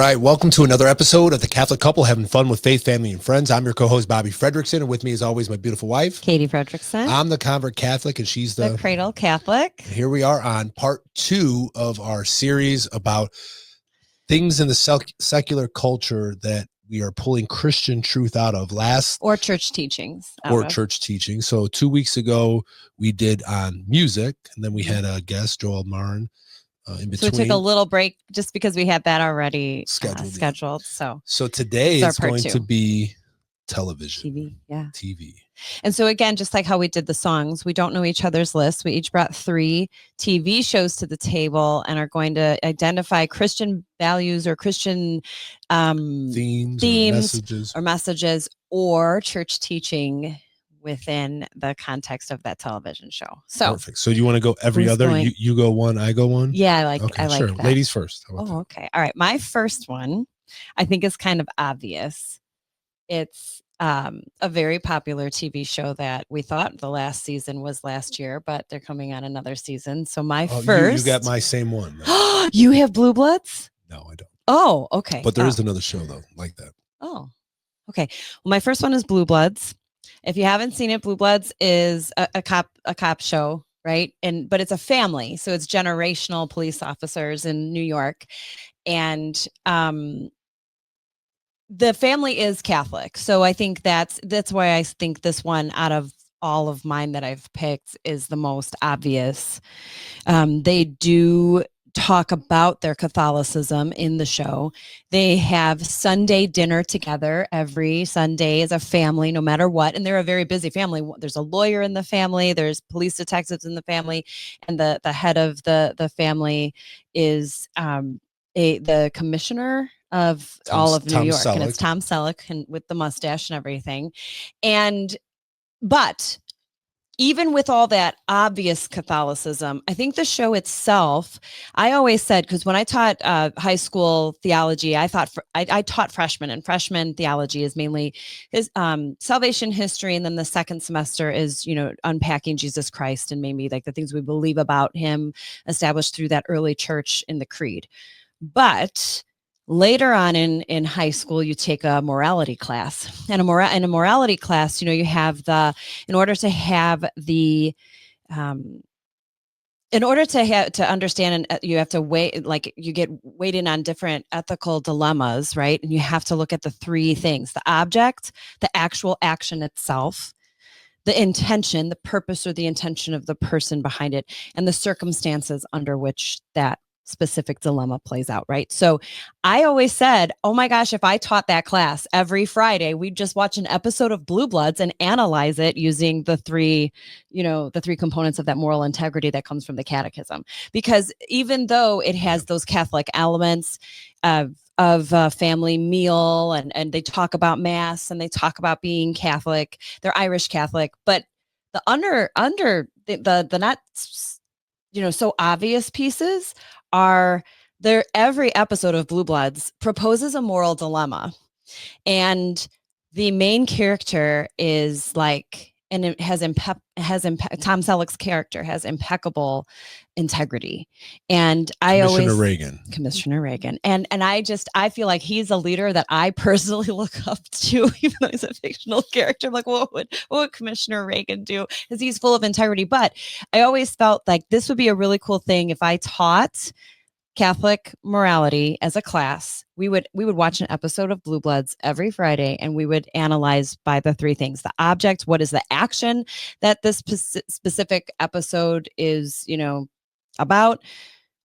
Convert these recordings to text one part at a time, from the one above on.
right, welcome to another episode of The Catholic Couple, having fun with faith, family, and friends. I'm your co-host, Bobby Fredrickson, and with me, as always, my beautiful wife, Katie Fredrickson. I'm the convert Catholic, and she's the cradle Catholic. And here we are on part 2 of our series about things in the secular culture that we are pulling Christian truth out of or church teachings. Church teaching. So 2 weeks ago, we did on music, and then we had a guest, Joel Marin. In between. So we took a little break just because we had that already scheduled. So today it's going to be television. TV, yeah. TV. And so again, just like how we did the songs, we don't know each other's lists. We each brought 3 TV shows to the table and are going to identify Christian values or Christian themes or messages or church teaching within the context of that television show. So perfect. So you want to go every other? You go one, I go one? Yeah, I like that. Ladies first. Okay. All right. My first one, I think, is kind of obvious. It's a very popular TV show that we thought the last season was last year, but they're coming on another season. So my first... You got my same one. You have Blue Bloods? No, I don't. Oh, okay. But there is another show, though, like that. Oh, okay. Well, my first one is Blue Bloods. If you haven't seen it, Blue Bloods is a cop show, right? But it's a family, so it's generational police officers in New York, and the family is Catholic. So I think that's why I think this one out of all of mine that I've picked is the most obvious. They do talk about their Catholicism in the show. They have Sunday dinner together every Sunday as a family, no matter what. And they're a very busy family. There's a lawyer in the family. There's police detectives in the family. And the head of the family is the commissioner of all of New York. And it's Tom Selleck, and with the mustache and everything. But even with all that obvious Catholicism, I think the show itself, I always said, because when I taught high school theology, I taught freshmen, and freshman theology is mainly salvation history. And then the second semester is, unpacking Jesus Christ and maybe like the things we believe about him established through that early church in the creed. But later on in high school, you take a morality class, and in a morality class, you have in order to understand, and you have to weigh, like you get weighed in on different ethical dilemmas, right? And you have to look at the 3 things: the object, the actual action itself, the intention, the purpose or the intention of the person behind it, and the circumstances under which that specific dilemma plays out, right? So I always said, oh my gosh, if I taught that class every Friday, we'd just watch an episode of Blue Bloods and analyze it using the 3 components of that moral integrity that comes from the catechism. Because even though it has those Catholic elements of family meal, and they talk about mass, and they talk about being Catholic, they're Irish Catholic, but the under the not so obvious pieces are there. Every episode of Blue Bloods proposes a moral dilemma, and the main character is like, and it has Tom Selleck's character has impeccable integrity. And Commissioner Reagan. And I feel like he's a leader that I personally look up to, even though he's a fictional character. I'm like, what would Commissioner Reagan do? Because he's full of integrity. But I always felt like this would be a really cool thing if I taught Catholic morality as a class. We would watch an episode of Blue Bloods every Friday, and we would analyze by the 3 things: the object, what is the action that this specific episode is, about,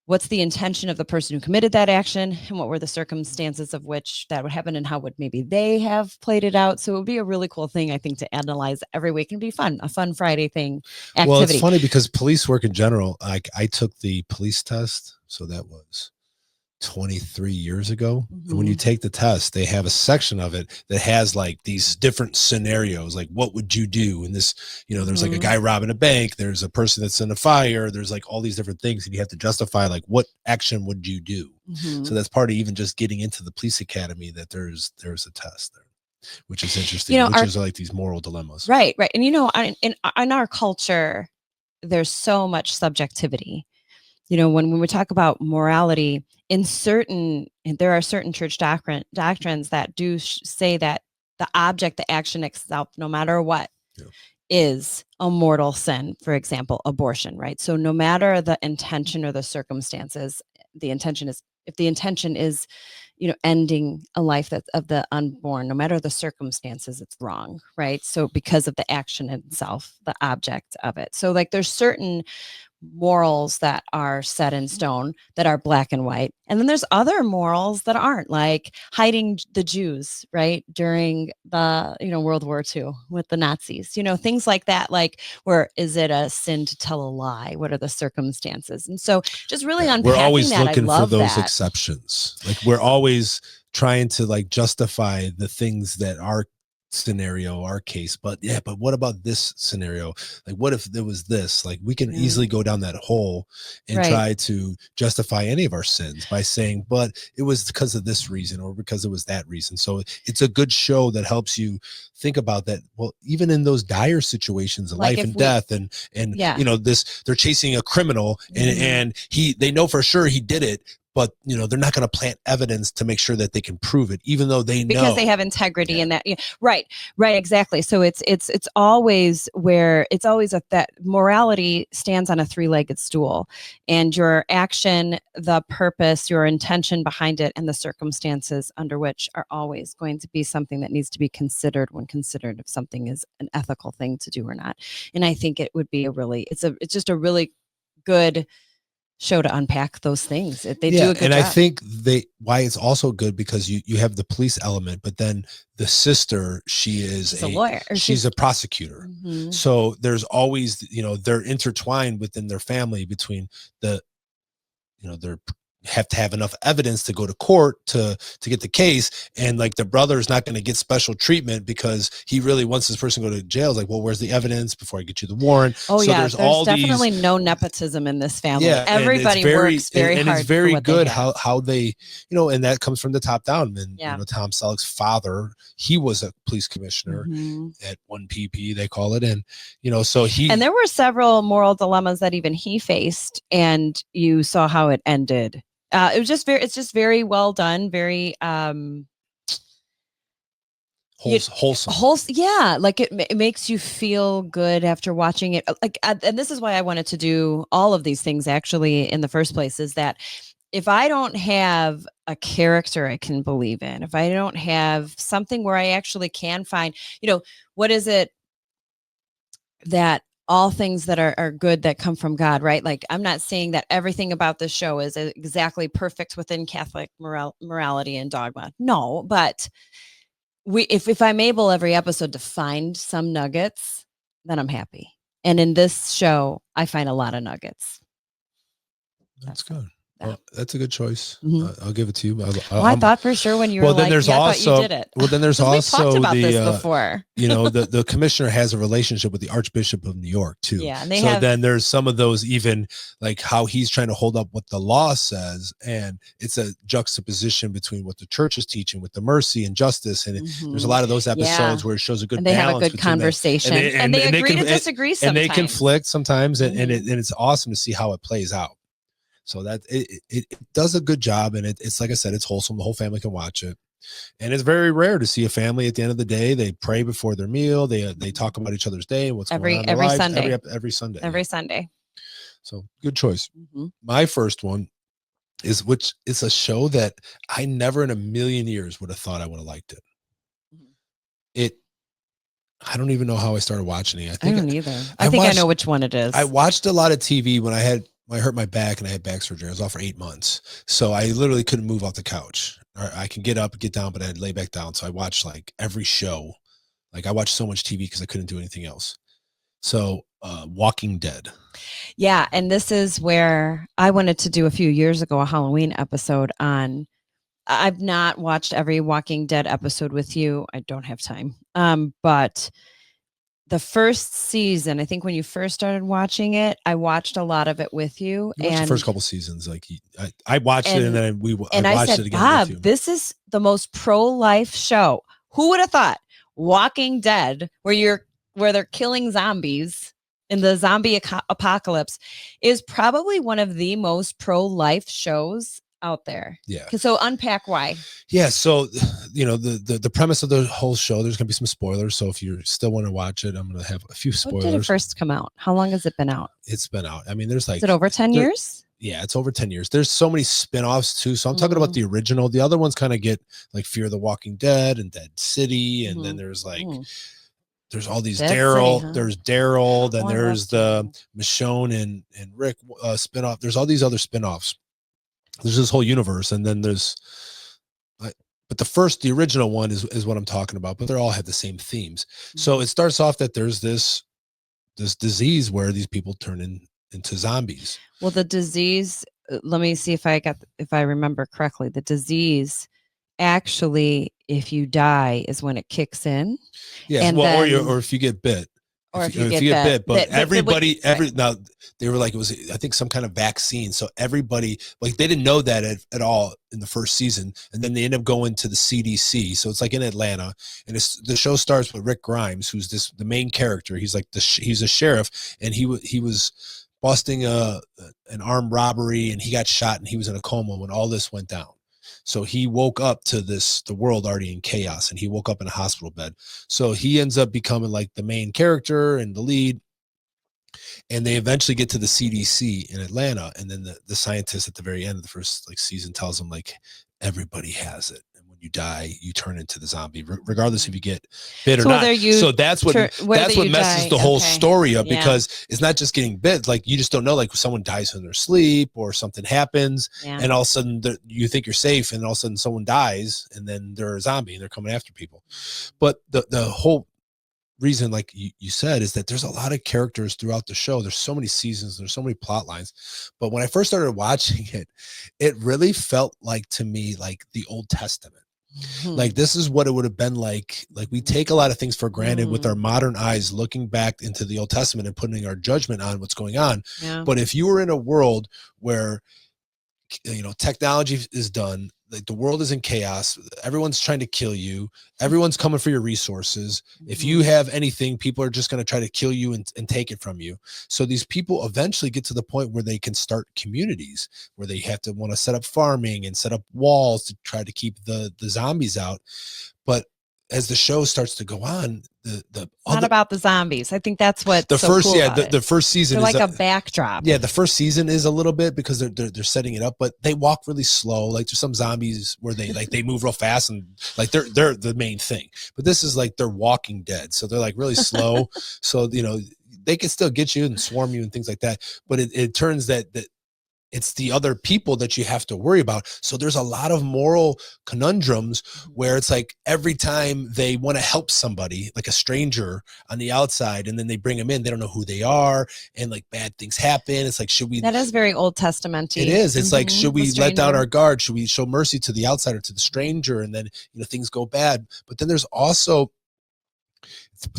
what's the intention of the person who committed that action, and what were the circumstances of which that would happen, and how would maybe they have played it out. So it would be a really cool thing, I think, to analyze every week, and be a fun Friday thing, activity. Well, it's funny because police work in general, like I took the police test, so that was 23 years ago. Mm-hmm. And when you take the test, they have a section of it that has like these different scenarios, like what would you do in this, there's like a guy robbing a bank, there's a person that's in a fire, there's like all these different things, and you have to justify like what action would you do. Mm-hmm. So that's part of even just getting into the police academy, that there's a test there, which is interesting, which is like these moral dilemmas. Right. And in our culture, there's so much subjectivity. when we talk about morality, there are certain church doctrines that do say that the object, the action itself, no matter what, is a mortal sin. For example, abortion, right? So no matter the intention or the circumstances, if the intention is, ending a life that's of the unborn, no matter the circumstances, it's wrong, right? So because of the action itself, the object of it. So like there's certain morals that are set in stone, that are black and white, and then there's other morals that aren't, like hiding the Jews, right, during the World War II with the Nazis, things like that. Like, where is it a sin to tell a lie? What are the circumstances? And so just really unpacking we're always that, looking I love for those that. exceptions. Like, we're always trying to like justify the things that are scenario, our case, but what about this scenario? Like, what if there was this? Like, we can easily go down that hole and try to justify any of our sins by saying, but it was because of this reason or because it was that reason. So it's a good show that helps you think about that. Well, even in those dire situations of life and death, and they're chasing a criminal, and they know for sure he did it, but they're not going to plant evidence to make sure that they can prove it, even though they know, because they have integrity in that. Right, exactly. So it's always that morality stands on a three-legged stool, and your action, the purpose, your intention behind it, and the circumstances under which are always going to be something that needs to be considered when considered if something is an ethical thing to do or not. And I think it would be it's just a really good show to unpack those things. They do a good job. I think why it's also good, because you have the police element, but then the sister, she's a lawyer, she's a prosecutor. So there's always, they're intertwined within their family, between they're have to have enough evidence to go to court to get the case, and like the brother is not going to get special treatment because he really wants this person to go to jail. It's like, well, where's the evidence before I get you the warrant? There's definitely no nepotism in this family. Everybody works very hard, and it's very good how they and that comes from the top down. And Tom Selleck's father, he was a police commissioner at 1PP, they call it, and so and there were several moral dilemmas that even he faced, and you saw how it ended. It's just very well done, very wholesome. Yeah, like it makes you feel good after watching it. Like, and this is why I wanted to do all of these things actually in the first place, is that if I don't have a character I can believe in, if I don't have something where I actually can find, what is it that all things that are good that come from God, right? Like, I'm not saying that everything about this show is exactly perfect within Catholic morality and dogma. No, but if I'm able every episode to find some nuggets, then I'm happy. And in this show, I find a lot of nuggets. That's good. Well, that's a good choice. I'll give it to you. I thought for sure when you were then there's also, I thought you did it. Well, then there's also we talked about this before. The commissioner has a relationship with the Archbishop of New York too. Yeah, and then there's some of those, even like how he's trying to hold up what the law says, and it's a juxtaposition between what the church is teaching with the mercy and justice, and there's a lot of those episodes where it shows a good balance. They have a good conversation, and they agree to disagree sometimes, and they conflict sometimes, and it's awesome to see how it plays out. So that it does a good job, and it's like I said, it's wholesome. The whole family can watch it, and it's very rare to see a family at the end of the day. They pray before their meal. They talk about each other's day and what's going on in their lives. Every Sunday. Every Sunday. So good choice. My first one is a show that I never in a million years would have thought I would have liked it. I don't even know how I started watching it. I don't either. I think I know which one it is. I watched a lot of TV when I hurt my back and I had back surgery. I was off for 8 months. So I literally couldn't move off the couch. I can get up, get down, but I'd lay back down. So I watched like every show. Like, I watched so much TV because I couldn't do anything else. So Walking Dead. Yeah. And this is where I wanted to do a few years ago, a Halloween episode on. I've not watched every Walking Dead episode with you. I don't have time. But the first season, I think when you first started watching it, I watched a lot of it with you. And the first couple seasons, like I watched it, and then I watched said, it again. Bob, this is the most pro-life show. Who would have thought? Walking Dead, where they're killing zombies, in the zombie apocalypse is probably one of the most pro-life shows out there. Yeah. So unpack why. Yeah. So, the premise of the whole show, there's going to be some spoilers. So if you still want to watch it, I'm going to have a few spoilers. When did it first come out? How long has it been out? It's been out. I mean, there's like, is it over 10 years? Yeah, it's over 10 years. There's so many spin-offs too. So I'm talking about the original. The other ones kind of get like Fear the Walking Dead and Dead City. And then there's like, there's all these Daryl. Huh? There's Daryl. Then there's the Michonne and Rick spin-off. There's all these other spin-offs. There's this whole universe. And then there's, but the original one is what I'm talking about. But they all have the same themes. So it starts off that there's this disease where these people turn into zombies. Well, the disease, let me see if I remember correctly. The disease actually, if you die, is when it kicks in. Yeah, and well, or if you get bit. Or if you get bit. But now they were like, it was, I think, some kind of vaccine. So everybody, like, they didn't know that at all in the first season. And then they end up going to the CDC. So it's like in Atlanta. And the show starts with Rick Grimes, who's the main character. He's like he's a sheriff, and he was busting an armed robbery, and he got shot, and he was in a coma when all this went down. So he woke up to the world already in chaos, and he woke up in a hospital bed. So he ends up becoming like the main character and the lead. And they eventually get to the CDC in Atlanta. And then the scientist at the very end of the first season tells them, like, everybody has it. And when you die, you turn into the zombie, regardless if you get bit or not. So that's what messes the whole story up, because it's not just getting bit. Like, you just don't know, like, someone dies in their sleep or something happens, and all of a sudden you think you're safe, and all of a sudden someone dies, and then they're a zombie and they're coming after people. But the whole reason, like you said, is that there's a lot of characters throughout the show. There's so many seasons, there's so many plot lines. But when I first started watching it, it really felt like, to me, like the Old Testament. Like, this is what it would have been like we take a lot of things for granted with our modern eyes, looking back into the Old Testament and putting our judgment on what's going on. But if you were in a world where, technology is done, like, the world is in chaos, everyone's trying to kill you, everyone's coming for your resources. If you have anything, people are just going to try to kill you and take it from you. So these people eventually get to the point where they can start communities, where they have to want to set up farming and set up walls to try to keep the zombies out. But as the show starts to go on, it's not about the zombies. I think that's what the first season is like a backdrop. Yeah, the first season is a little bit, because they're setting it up, but they walk really slow. Like, there's some zombies where they move real fast, and like they're the main thing. But this is like they're Walking Dead, so they're like really slow. So they can still get you and swarm you and things like that. But it turns that it's the other people that you have to worry about. So there's a lot of moral conundrums where it's like, every time they want to help somebody, like a stranger on the outside, and then they bring them in, they don't know who they are, and like bad things happen. It's like, should we? That is very Old Testament-y. It is. It's like, should we let down our guard? Should we show mercy to the outsider, to the stranger? And then, things go bad. But then there's also,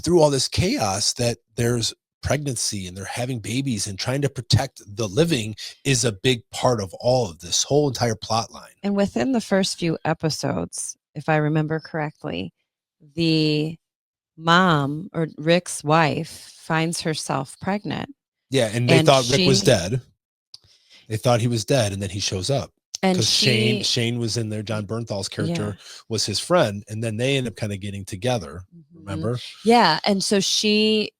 through all this chaos, that there's pregnancy, and they're having babies, and trying to protect the living is a big part of all of this whole entire plot line. And within the first few episodes, if I remember correctly, the mom, or Rick's wife, finds herself pregnant. Yeah, and they thought Rick was dead. They thought he was dead, and then he shows up. Because Shane was in there. John Bernthal's character was his friend, and then they end up kind of getting together. Remember? Yeah, and so she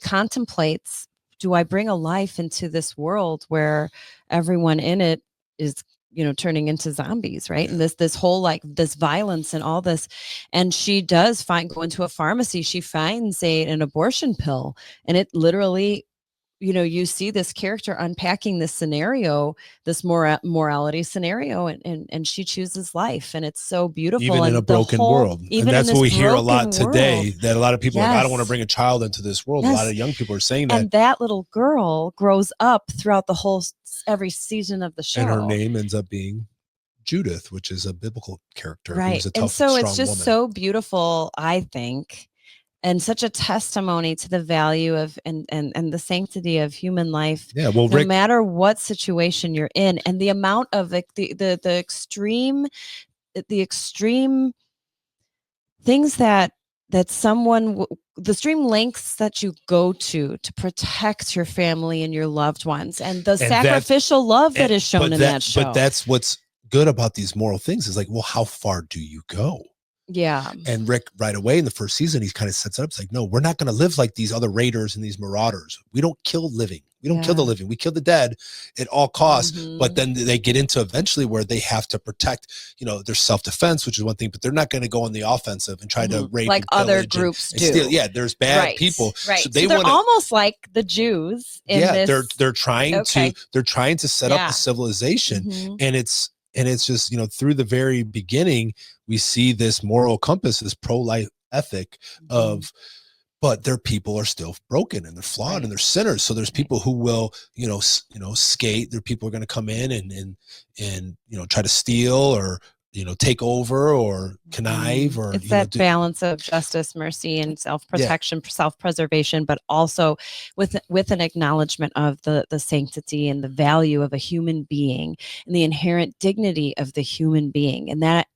contemplates, do I bring a life into this world where everyone in it is, turning into zombies, right? And this whole, like, this violence and all this. And she does go into a pharmacy. She finds an abortion pill, and it literally, you see this character unpacking this scenario, this morality scenario, and she chooses life, and it's so beautiful. Even in a broken world. And that's what we hear a lot today, that a lot of people are like, I don't want to bring a child into this world. A lot of young people are saying that. And that little girl grows up throughout every season of the show. And her name ends up being Judith, which is a biblical character. Right. Who's a tough, and so it's just woman. So beautiful, I think. And such a testimony to the value of and the sanctity of human life. Yeah, well, no matter what situation you're in, and the amount of the extreme things that the extreme lengths that you go to protect your family and your loved ones, and the sacrificial love that is shown in that show. But that's what's good about these moral things is like, well, how far do you go? Yeah. And Rick, right away in the first season, he kind of sets it up. It's like, no, we're not going to live like these other raiders and these marauders. We don't kill living. We don't kill the living. We kill the dead at all costs. But then they get into eventually where they have to protect, their self-defense, which is one thing, but they're not going to go on the offensive and try to rape like other groups do. Steal. Yeah, there's bad people. Right. So they're almost like the Jews in this. They're trying to set up a civilization. And it's just, through the very beginning, we see this moral compass, this pro-life ethic of, but their people are still broken and they're flawed and they're sinners. So there's people who will, skate. There are people who are going to come in and try to steal or, take over or connive or it's that balance of justice, mercy, and self-protection, self-preservation, but also with an acknowledgement of the sanctity and the value of a human being and the inherent dignity of the human being. And that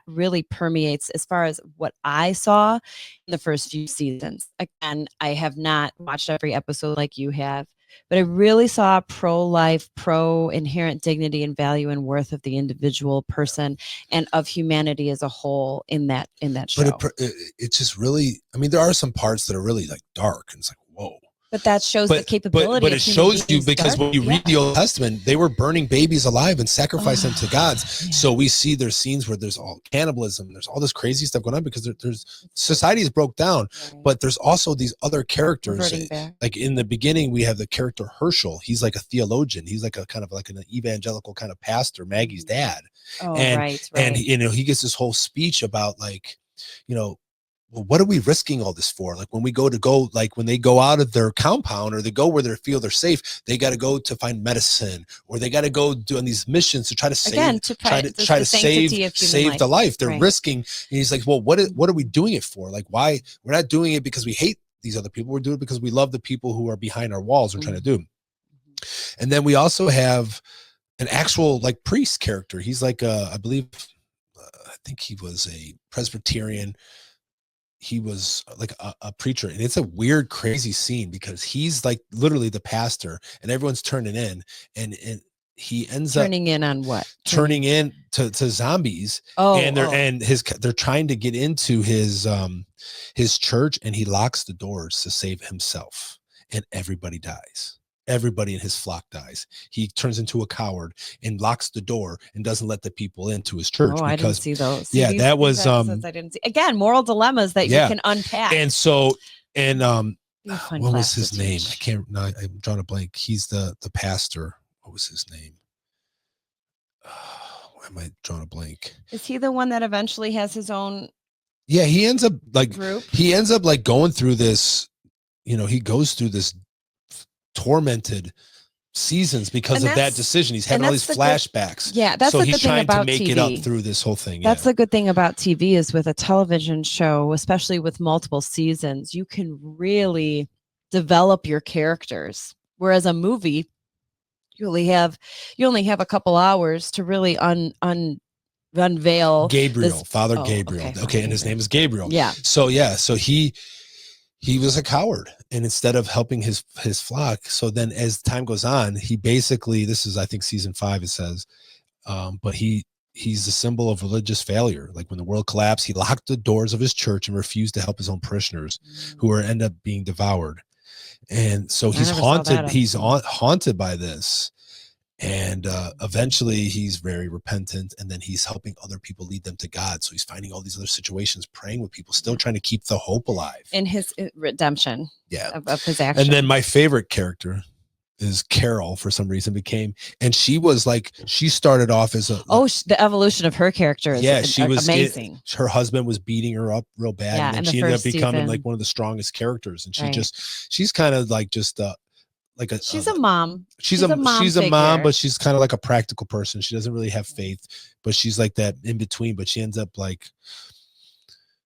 really permeates as far as what I saw in the first few seasons. Again, I have not watched every episode like you have, but I really saw pro-life, pro-inherent dignity and value and worth of the individual person and of humanity as a whole in that show. But it's just really, there are some parts that are really like dark and it's like, whoa. But that shows the capability. But it shows you because when you read the Old Testament, they were burning babies alive and sacrificing them to gods. Yeah. So we see there's scenes where there's all cannibalism. There's all this crazy stuff going on because there's society is broke down. Right. But there's also these other characters. Like in the beginning, we have the character Herschel. He's like a theologian. He's like a kind of like an evangelical kind of pastor, Maggie's dad. Oh, and he gets this whole speech about like, well, what are we risking all this for? Like when we when they go out of their compound or they go where they feel they're safe, they got to go to find medicine or they got to go doing these missions to try to save, save the life. They're risking. And he's like, well, what are we doing it for? Like, why? We're not doing it because we hate these other people. We're doing it because we love the people who are behind our walls. We're trying to do. And then we also have an actual like priest character. He's like, I think he was a Presbyterian. He was like a preacher, and it's a weird, crazy scene because he's like literally the pastor and everyone's turning in and he ends up turning in on what? Turning in to zombies. They're trying to get into his church and he locks the doors to save himself and everybody dies. Everybody in his flock dies. He turns into a coward and locks the door and doesn't let the people into his church. I didn't see those. Yeah, that was I didn't see. Again, moral dilemmas that you can unpack. And so, what was his name? I can't. No, I'm drawing a blank. He's the pastor. What was his name? Why am I drawing a blank? Is he the one that eventually has his own? Yeah, he ends up like group. He ends up like going through this. He goes through this tormented seasons because of that decision. He's having all these flashbacks. That's so the he's good thing trying about to make TV. It up through this whole thing. That's the good thing about TV is with a television show, especially with multiple seasons, you can really develop your characters. Whereas a movie, you only have a couple hours to really unveil Gabriel, Father Gabriel. Okay, and his name is Gabriel. Yeah. So he was a coward, and instead of helping his flock, so then as time goes on, he basically, this is I think season 5 it says, but he's the symbol of religious failure. Like when the world collapsed, he locked the doors of his church and refused to help his own parishioners, who end up being devoured. And so he's haunted. He's haunted by this. And eventually he's very repentant, and then he's helping other people lead them to God. So he's finding all these other situations, praying with people, still trying to keep the hope alive in his redemption. Yeah, of his action. And then my favorite character is Carol. For some reason and she was like, she started off as the evolution of her character is she was amazing. Her husband was beating her up real bad, and then she ended up becoming like one of the strongest characters. And she's kind of like just she's a mom. She's a mom, but she's kind of like a practical person. She doesn't really have faith, but she's like that in between. But she ends up like,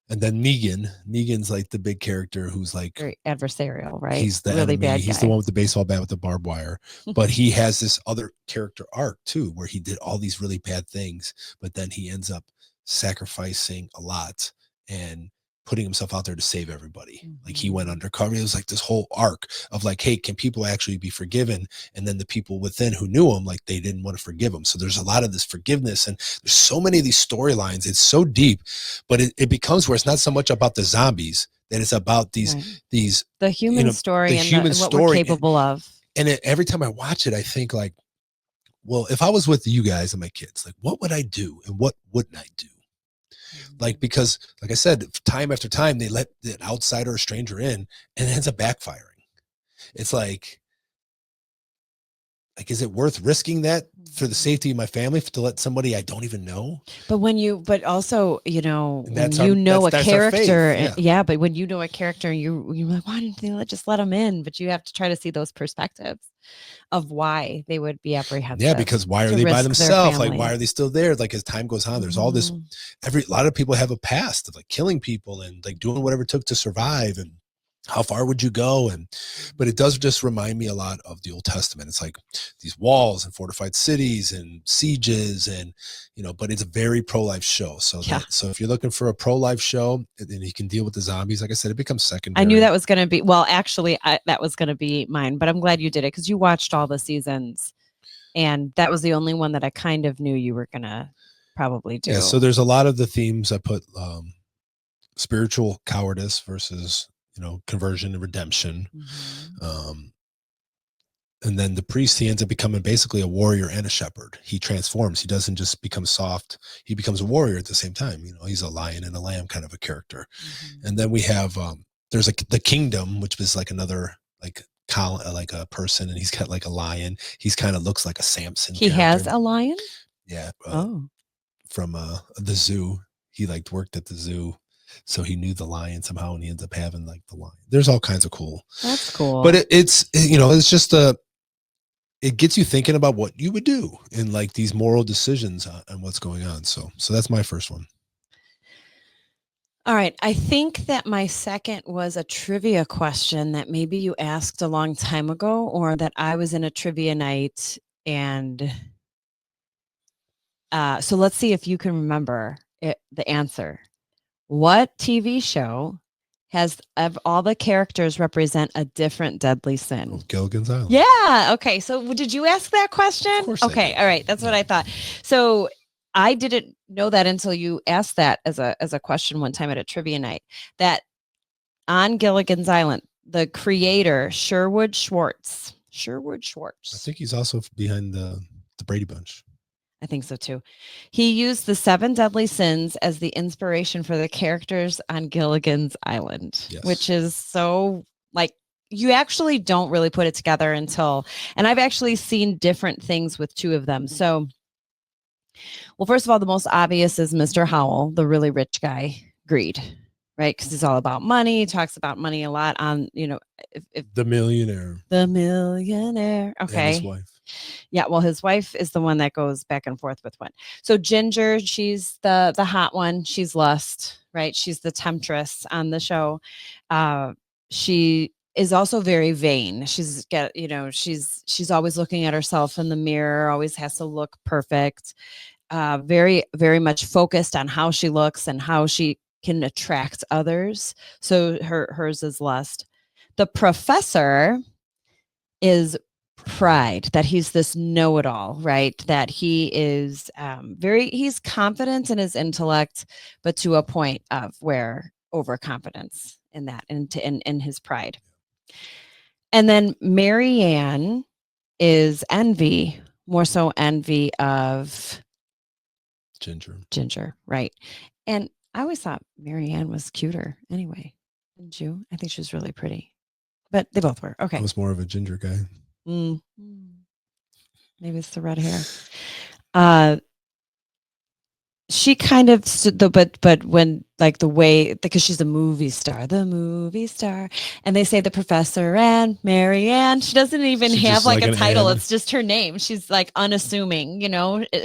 and then Negan's like the big character who's like very adversarial, right? He's the really enemy. Bad He's guy. the one with the baseball bat with the barbed wire. But he has this other character arc too, where he did all these really bad things, but then he ends up sacrificing a lot and putting himself out there to save everybody. Like he went undercover. It was like this whole arc of like, hey, can people actually be forgiven? And then the people within who knew him, like they didn't want to forgive him. So there's a lot of this forgiveness, and there's so many of these storylines. It's so deep, but it becomes where it's not so much about the zombies, that it's about these the human story the and human what story. we're capable of. And every time I watch it, I think like, well, if I was with you guys and my kids, like what would I do and what wouldn't I do? Like, because like I said, time after time, they let an outsider or stranger in and it ends up backfiring. It's like, is it worth risking that for the safety of my family to let somebody I don't even know? But also, you know, And when that's you know a that's our faith, character, yeah. But when you know a character, you're like, why didn't they just let them in? But you have to try to see those perspectives of why they would be apprehensive. Yeah, because why are to they by risk their themselves? Like, family. why are they still there? Like, as time goes on, there's all this. A lot of people have a past of like killing people and like doing whatever it took to survive. And how far would you go? But it does just remind me a lot of the Old Testament. It's like these walls and fortified cities and sieges, and but it's a very pro-life show. So so if you're looking for a pro-life show and you can deal with the zombies, like I said, it becomes secondary. I knew that was going to be, well, actually that was going to be mine, but I'm glad you did it because you watched all the seasons, and that was the only one that I kind of knew you were going to probably do. Yeah. So there's a lot of the themes I put, spiritual cowardice versus conversion and redemption. And then the priest, he ends up becoming basically a warrior and a shepherd. He transforms. He doesn't just become soft. He becomes a warrior at the same time. He's a lion and a lamb kind of a character. And then we have, there's the kingdom, which is like another, like a person, and he's got like a lion. He's kind of looks like a Samson. He has a lion? Yeah. From the zoo. He worked at the zoo. So he knew the lion somehow, and he ends up having like the lion. There's all kinds of cool. That's cool. But it's just it gets you thinking about what you would do in like these moral decisions on what's going on. So that's my first one. All right. I think that my second was a trivia question that maybe you asked a long time ago, or that I was in a trivia night. And so let's see if you can remember the answer. What TV show has all the characters represent a different deadly sin? Oh, Gilligan's Island. Yeah. Okay. So did you ask that question? Of course. Okay. All right. That's what I thought. So I didn't know that until you asked that as a question one time at a trivia night, that on Gilligan's Island, the creator, Sherwood Schwartz. I think he's also behind the Brady Bunch. I think so too. He used the 7 deadly sins as the inspiration for the characters on Gilligan's Island, which is so like, you actually don't really put it together until, and I've actually seen different things with 2 of them. So, well, first of all, the most obvious is Mr. Howell, the really rich guy, greed, right? Because it's all about money. He talks about money a lot on, the millionaire. Okay. And his wife. Yeah, well, his wife is the one that goes back and forth with one. So Ginger, she's the hot one. She's lust, right? She's the temptress on the show. She is also very vain. She's always looking at herself in the mirror, always has to look perfect. Very, very much focused on how she looks and how she can attract others. So hers is lust. The professor is pride, that he's this know-it-all, right? That he is he's confident in his intellect, but to a point of where overconfidence in that and in his pride. And then Marianne is envy, more so envy of Ginger, right? And I always thought Marianne was cuter anyway, didn't you? I think she was really pretty, but they both were. Okay. I was more of a Ginger guy. Maybe it's the red hair. She kind of but when like the way, because she's the movie star, and they say the professor and Marianne, she doesn't even have like a title. It's just her name. She's like unassuming,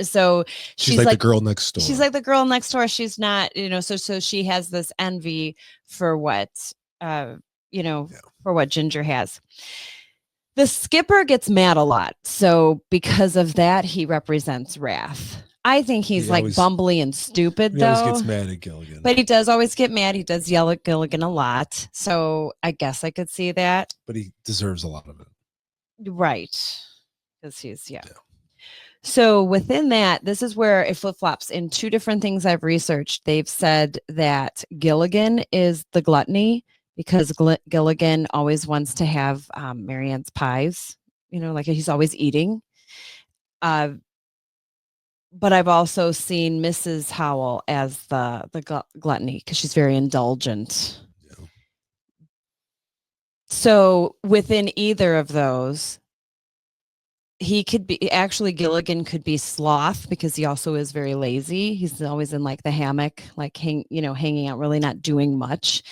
so she's like the girl next door. She's like the girl next door. She's not, so she has this envy for what for what Ginger has. The skipper gets mad a lot. So because of that, he represents wrath. I think he's He like always- bumbly and stupid He always though. gets mad at Gilligan. But he does always get mad. He does yell at Gilligan a lot. So I guess I could see that. But he deserves a lot of it. Right. Because he's, yeah. So within that, this is where it flip flops. In two different things I've researched, they've said that Gilligan is the gluttony because Gilligan always wants to have Marianne's pies, you know, like he's always eating. But I've also seen Mrs. Howell as the gluttony because she's very indulgent. Yeah. So within either of those, he could be actually Gilligan could be sloth because he also is very lazy. He's always in like the hammock, like hanging out, really not doing much.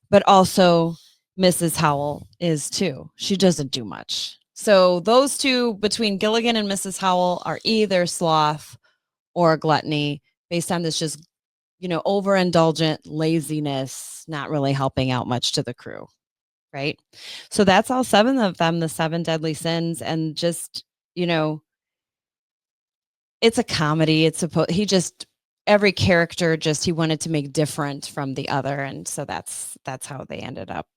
But also Mrs. Howell is too. She doesn't do much. So those two between Gilligan and Mrs. Howell are either sloth or gluttony based on this just, overindulgent laziness, not really helping out much to the crew. Right. So that's all 7 of them, the 7 deadly sins. And just, it's a comedy. Every character he wanted to make different from the other. And so that's how they ended up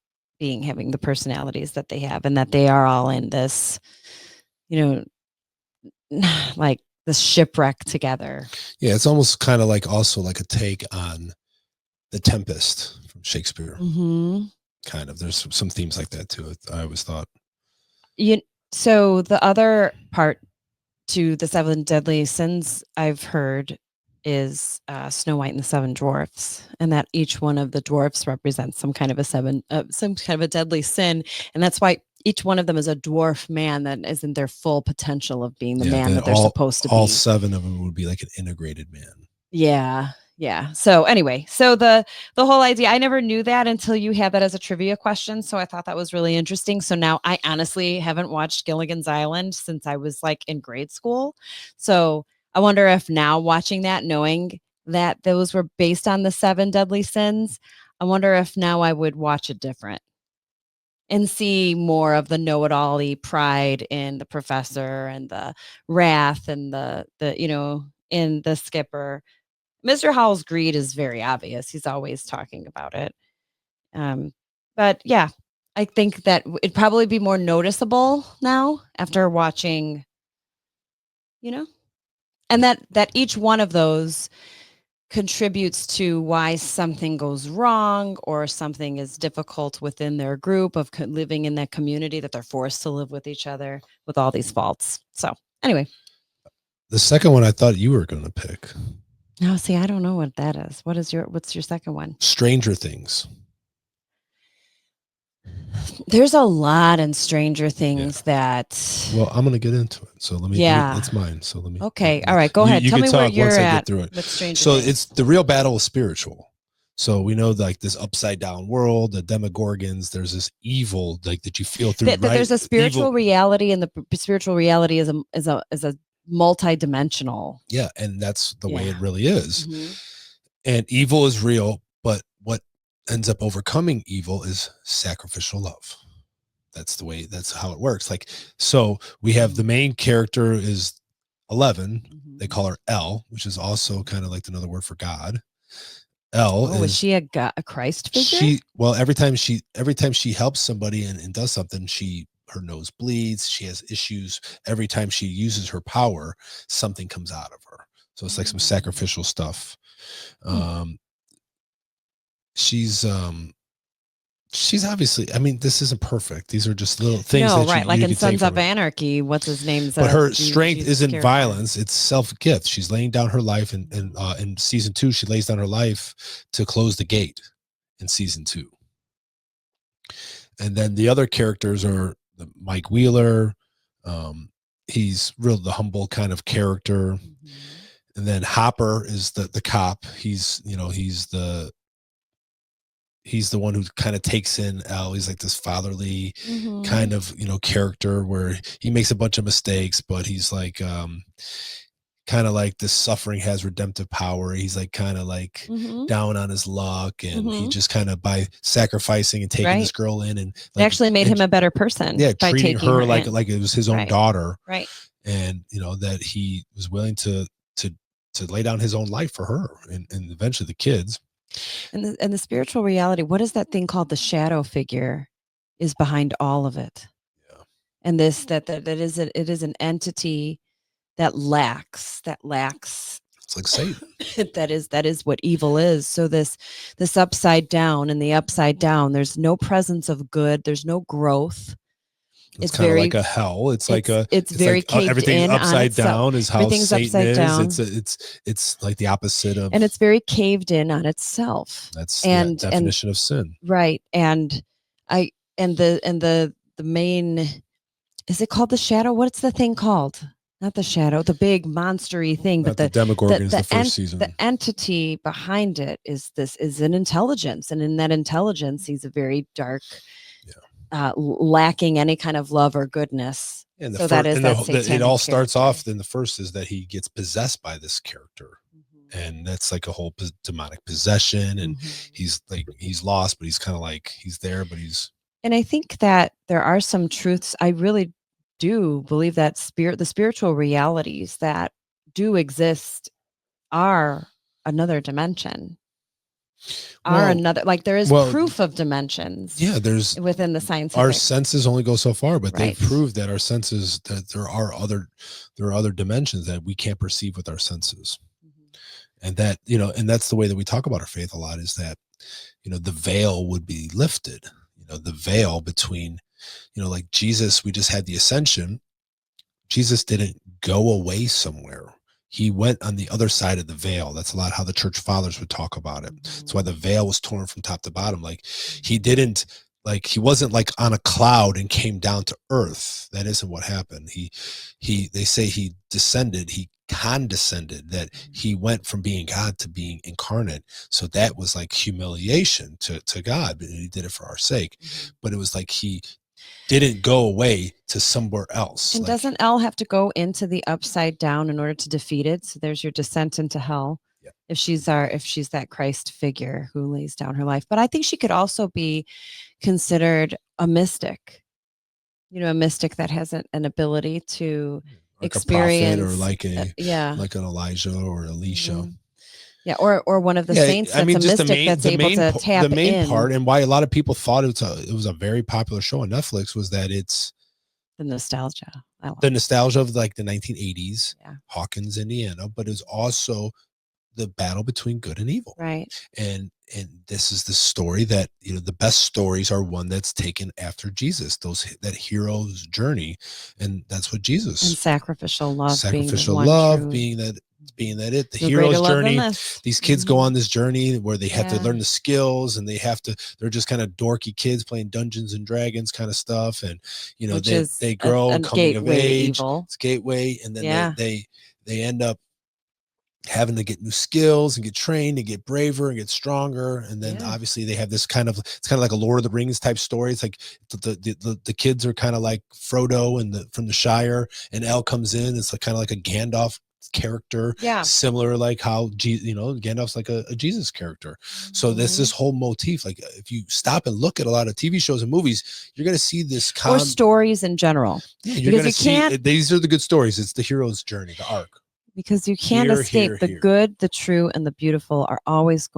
having the personalities that they have, and that they are all in this, like this shipwreck together. Yeah. It's almost kind of like also like a take on The Tempest from Shakespeare. Mm-hmm. Kind of. There's some themes like that too. I always thought. So the other part to the 7 deadly sins I've heard is Snow White and the 7 dwarfs, and that each one of the dwarfs represents some kind of a deadly sin, and that's why each one of them is a dwarf man that isn't their full potential of being the man that they're supposed to be. All 7 of them would be like an integrated man. Yeah. Yeah. So anyway, the whole idea, I never knew that until you had that as a trivia question. So I thought that was really interesting. So now I honestly haven't watched Gilligan's Island since I was like in grade school. So I wonder if now watching that, knowing that those were based on the 7 deadly sins, I wonder if now I would watch it different and see more of the know-it-all-y pride in the professor and the wrath and in the skipper. Mr. Howell's greed is very obvious. He's always talking about it. But yeah, I think that it'd probably be more noticeable now after watching, and that each one of those contributes to why something goes wrong or something is difficult within their group of living in that community that they're forced to live with each other with all these faults. So anyway. The second one I thought you were going to pick. No, see, I don't know what that is. What's your second one? Stranger Things. There's a lot in Stranger Things that. Well, I'm going to get into it. So let me. Yeah, it's mine. So let me. Okay, all right. Go ahead. Tell me where you're at with Stranger Things. It's the real battle is spiritual. So we know like this upside down world, the Demogorgons. There's this evil like that you feel through. There's a spiritual reality, and the spiritual reality is a multi-dimensional. Yeah, and that's the way it really is. Mm-hmm. And evil is real, but what ends up overcoming evil is sacrificial love. That's how it works. Like, so we have the main character is 11. Mm-hmm. They call her Elle, which is also kind of like another word for God. Elle is she a Christ figure? Every time she helps somebody and does something, her nose bleeds. She has issues. Every time she uses her power, something comes out of her. So it's like some sacrificial stuff. She's obviously, I mean, this isn't perfect. These are just little things. No, right. Like in Sons of Anarchy, what's his name? But her strength isn't violence. It's self-gift. She's laying down her life. And in season 2, she lays down her life to close the gate in season 2. And then the other characters are Mike Wheeler. He's the humble kind of character. Mm-hmm. And then Hopper is the cop. He's the one who kind of takes in Elle. He's like this fatherly kind of, character where he makes a bunch of mistakes, but he's like, kind of like this suffering has redemptive power. He's like kind of like down on his luck, and he just kind of by sacrificing and taking this girl in, and like, actually made him a better person. Yeah, by treating her like it was his own daughter. Right. And that he was willing to to lay down his own life for her and eventually the kids. And the spiritual reality, what is that thing called? The shadow figure is behind all of it. Yeah. And this that it is an entity that lacks It's like Satan. that is what evil is. So this upside down, and the upside down, there's no presence of good, there's no growth. It's kind of like a hell. It's very like caved everything's in on upside itself. down is how Everything's Satan upside is. down. It's like the opposite of, And it's very caved in on itself. that's the definition of sin. Right. And the main, is it called the shadow? What's the thing called? Not the shadow, the big monstery thing, Not but the Demogorgon is the first season. The entity behind it is an intelligence, and in that intelligence, he's a very dark, lacking any kind of love or goodness. And so that is it all starts off. Then the first is that he gets possessed by this character, and that's like a whole demonic possession, and he's lost, but he's kind of like he's there, but he's. And I think that there are some truths. I really do believe that the spiritual realities that do exist are another dimension. There is proof of dimensions. Yeah, there's within the science. Our senses only go so far, but they've proved that our senses, that there are other dimensions that we can't perceive with our senses. And that, and that's the way that we talk about our faith a lot, is that, the veil would be lifted, the veil between, like Jesus, we just had the ascension. Jesus didn't go away somewhere. He went on the other side of the veil. That's a lot how the church fathers would talk about it. That's why the veil was torn from top to bottom. Like he wasn't like on a cloud and came down to earth. That isn't what happened. They say he descended, he condescended, that he went from being God to being incarnate. So that was like humiliation to God, but he did it for our sake. But it was like he didn't go away to somewhere else. And doesn't Elle have to go into the upside down in order to defeat it? So there's your descent into hell. Yeah. If she's that Christ figure who lays down her life. But I think she could also be considered a mystic. A mystic that has an ability to like experience, a prophet, or like an Elijah or Elisha. Yeah, or one of the saints. That's a mystic that's able to tap in. The main part, and why a lot of people thought it was a very popular show on Netflix, was that it's the nostalgia. The nostalgia of like the 1980s, Hawkins, Indiana, but it's also the battle between good and evil. Right. And this is the story that, the best stories are one that's taken after Jesus, that hero's journey. And that's what Jesus. And sacrificial love. Being the hero's journey. These kids go on this journey where they have to learn the skills, and they're just kind of dorky kids playing Dungeons and Dragons kind of stuff. And, they grow coming of age. Evil. It's gateway. And then they end up having to get new skills and get trained and get braver and get stronger. And then obviously they have this it's kind of like a Lord of the Rings type story. It's like the kids are kind of like Frodo from the Shire, and Elle comes in. It's like kind of like a Gandalf character, similar like how Gandalf's like a Jesus character. So this whole motif, like if you stop and look at a lot of TV shows and movies, you're going to see this or stories in general. You're going to see these are the good stories. It's the hero's journey, the arc. Because you can't escape the good, the true, and the beautiful are always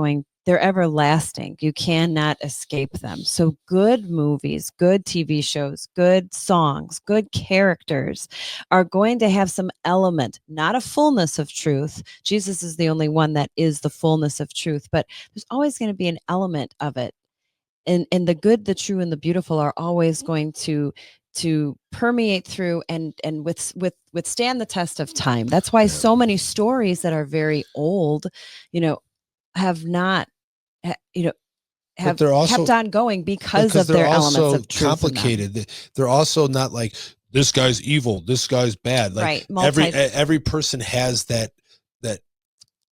they're everlasting. You cannot escape them. So good movies, good TV shows, good songs, good characters are going to have some element, not a fullness of truth. Jesus is the only one that is the fullness of truth, but there's always going to be an element of it. And the good, the true, and the beautiful are always going to permeate through and withstand the test of time. That's why so many stories that are very old, have not, have kept on going because of their elements of truth. Complicated. They're also not like this guy's evil, this guy's bad. Like every person has that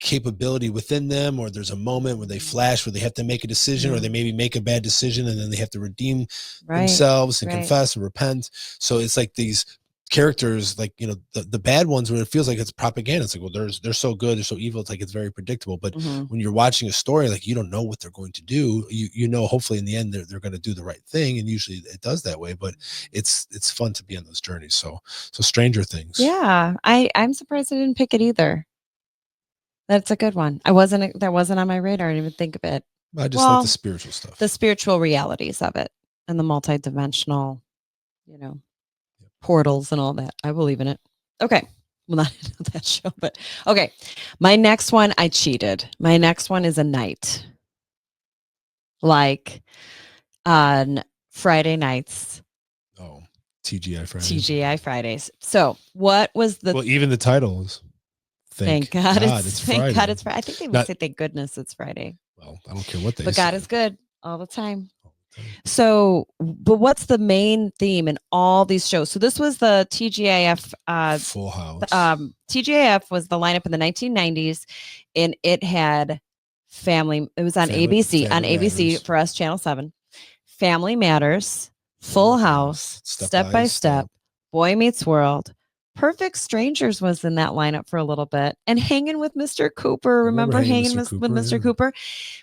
capability within them, or there's a moment where they flash, where they have to make a decision, or they maybe make a bad decision, and then they have to redeem themselves and confess and repent. So it's like these characters, like the bad ones, where it feels like it's propaganda. It's like, well, they're so good, they're so evil. It's like it's very predictable. But when you're watching a story, like you don't know what they're going to do. Hopefully in the end they're going to do the right thing, and usually it does that way. But it's fun to be on those journeys. So Stranger Things. Yeah, I'm surprised I didn't pick it either. That's a good one. That wasn't on my radar. I didn't even think of it. I just like the spiritual stuff. The spiritual realities of it and the multidimensional, portals and all that. I believe in it. Okay. Well, not that show, but okay. My next one, I cheated. My next one is a night. Like on Friday nights. Oh, TGI Fridays. TGI Fridays. So what was the... Well, even the title is Thank God it's Friday. Thank God it's Friday. I think they would say thank goodness it's Friday. Well, I don't care what they say. But God is good all the time. So, but what's the main theme in all these shows? So this was the TGIF. Full House. TGIF was the lineup in the 1990s, and it had family. It was on ABC. On ABC Matters. For us, Channel 7. Family Matters, Full House, Step by Step, Boy Meets World. Perfect Strangers was in that lineup for a little bit, and Hanging with Mr. Cooper. Remember Hanging with Mr. Cooper?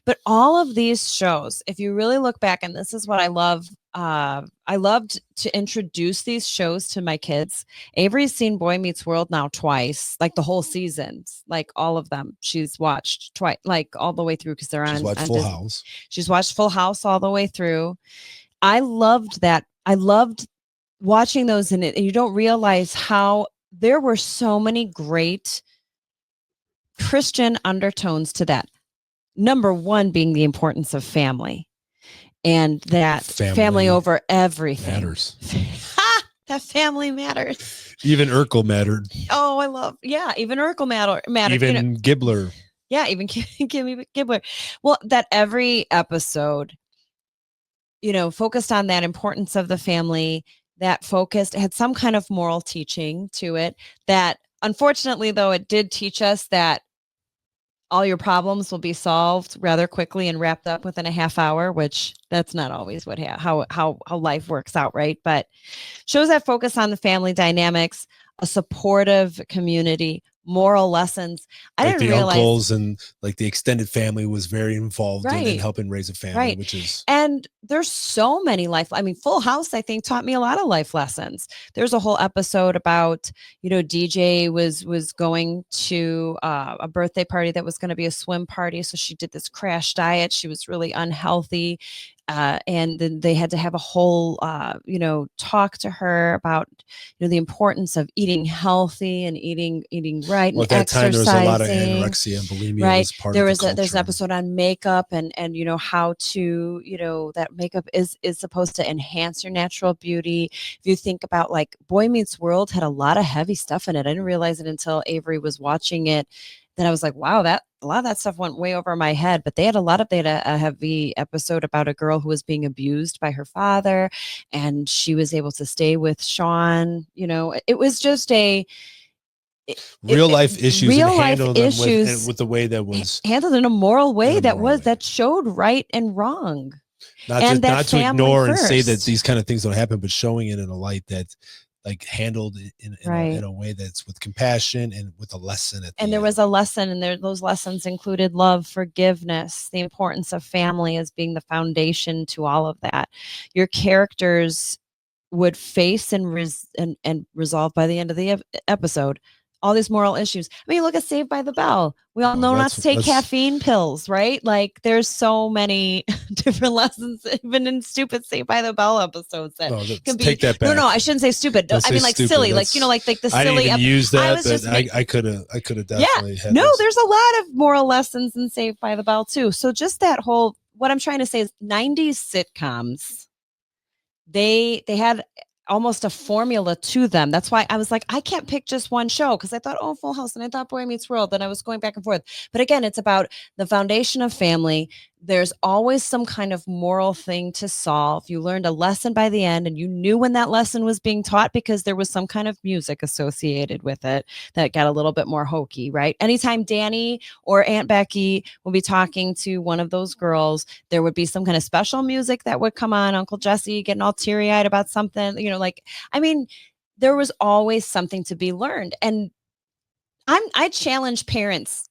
But all of these shows, if you really look back, and this is what I love, I loved to introduce these shows to my kids. Avery's seen Boy Meets World now twice, like the whole seasons, like all of them. She's watched twice, like all the way through, because they're on. She's watched Full House. She's watched Full House all the way through. I loved that. I loved watching those in it, and you don't realize how there were so many great Christian undertones to that. Number one being the importance of family, and that family over everything matters. That family matters. Even Urkel mattered. Oh, I love, even Urkel mattered. Even Gibbler. Yeah, even Kimmy Gibbler. Well, that every episode, focused on that importance of the family, that had some kind of moral teaching to it, that unfortunately, though, it did teach us that all your problems will be solved rather quickly and wrapped up within a half hour, which that's not always how life works out, right? But shows that focus on the family dynamics, a supportive community, moral lessons. I didn't realize uncles and like the extended family was very involved in helping raise a family, which is, and there's so many Full House, I think, taught me a lot of life lessons. There's a whole episode about, DJ was going to a birthday party that was going to be a swim party. So she did this crash diet. She was really unhealthy. And then they had to have a whole, talk to her about, the importance of eating healthy and eating right. Well, and at that time, there was a lot of anorexia and bulimia. Right. Was part of the there's an episode on makeup and how to, that makeup is supposed to enhance your natural beauty. If you think about like Boy Meets World had a lot of heavy stuff in it. I didn't realize it until Avery was watching it. Then I was like, wow, a lot of that stuff went way over my head. But they had a heavy episode about a girl who was being abused by her father, and she was able to stay with Sean. It was just real life issues and handled them with the way that was handled in a moral way that showed right and wrong. Not to ignore and say that these kind of things don't happen, but showing it in a light that like handled in a way that's with compassion and with a lesson at the end. There was a lesson, and those lessons included love, forgiveness, the importance of family as being the foundation to all of that. Your characters would face and resolve by the end of the episode all these moral issues. I mean, look at Saved by the Bell. We all know not to take caffeine pills, right? Like there's so many different lessons, even in stupid Saved by the Bell episodes that can be. Take that back. No, I shouldn't say stupid. I mean, like stupid. Silly, like the silly. I didn't even use that, but I could have definitely. Yeah, no, there's a lot of moral lessons in Saved by the Bell too. So just that whole. What I'm trying to say is, 90s sitcoms. They had almost a formula to them. That's why I was like, I can't pick just one show, because I thought, Full House, and I thought Boy Meets World, and I was going back and forth. But again, it's about the foundation of family. There's always some kind of moral thing to solve. You learned a lesson by the end, and you knew when that lesson was being taught because there was some kind of music associated with it that got a little bit more hokey, right? Anytime Danny or Aunt Becky would be talking to one of those girls, there would be some kind of special music that would come on, Uncle Jesse getting all teary-eyed about something, there was always something to be learned. And I challenge parents,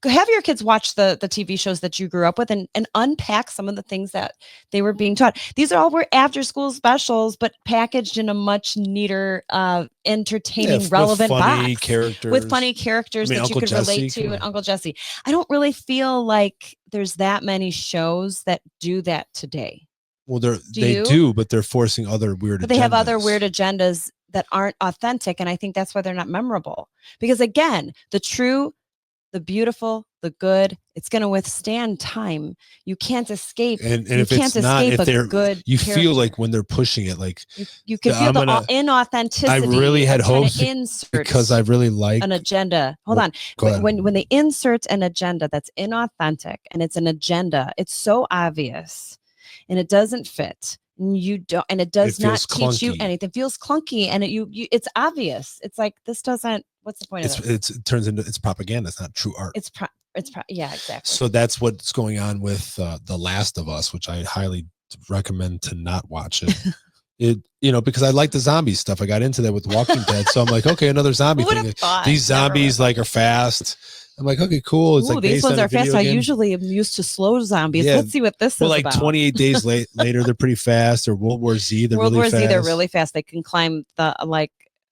have your kids watch the TV shows that you grew up with and unpack some of the things that they were being taught. These are all were after school specials, but packaged in a much neater, entertaining, relevant funny box characters. with funny characters that Uncle you could Jesse, relate to. And Uncle Jesse. I don't really feel like there's that many shows that do that today. Well, they do, but they're forcing other weird. But they have other weird agendas that aren't authentic, and I think that's why they're not memorable. Because again, the true, the beautiful, the good, it's going to withstand time. You can't escape. And if it's not, if they're good, you feel like when they're pushing it, like you can feel the inauthenticity. I really had hopes because I really like an agenda. Hold on. When they insert an agenda that's inauthentic and it's an agenda, it's so obvious and it doesn't fit. You don't, and it does not teach you anything. It feels clunky, and it's obvious. It's like, this doesn't. What's the point of it? It turns into it's propaganda. It's not true art. Yeah, exactly. So that's what's going on with The Last of Us, which I highly recommend to not watch it. Because I like the zombie stuff. I got into that with Walking Dead, so I'm like, okay, another zombie thing. These zombies are fast. I'm like, okay, cool. It's like these ones are fast. I usually am used to slow zombies. Yeah. Let's see what this is like about. 28 days later, they're pretty fast. Or World War Z, they're really fast. They're really fast. They can climb the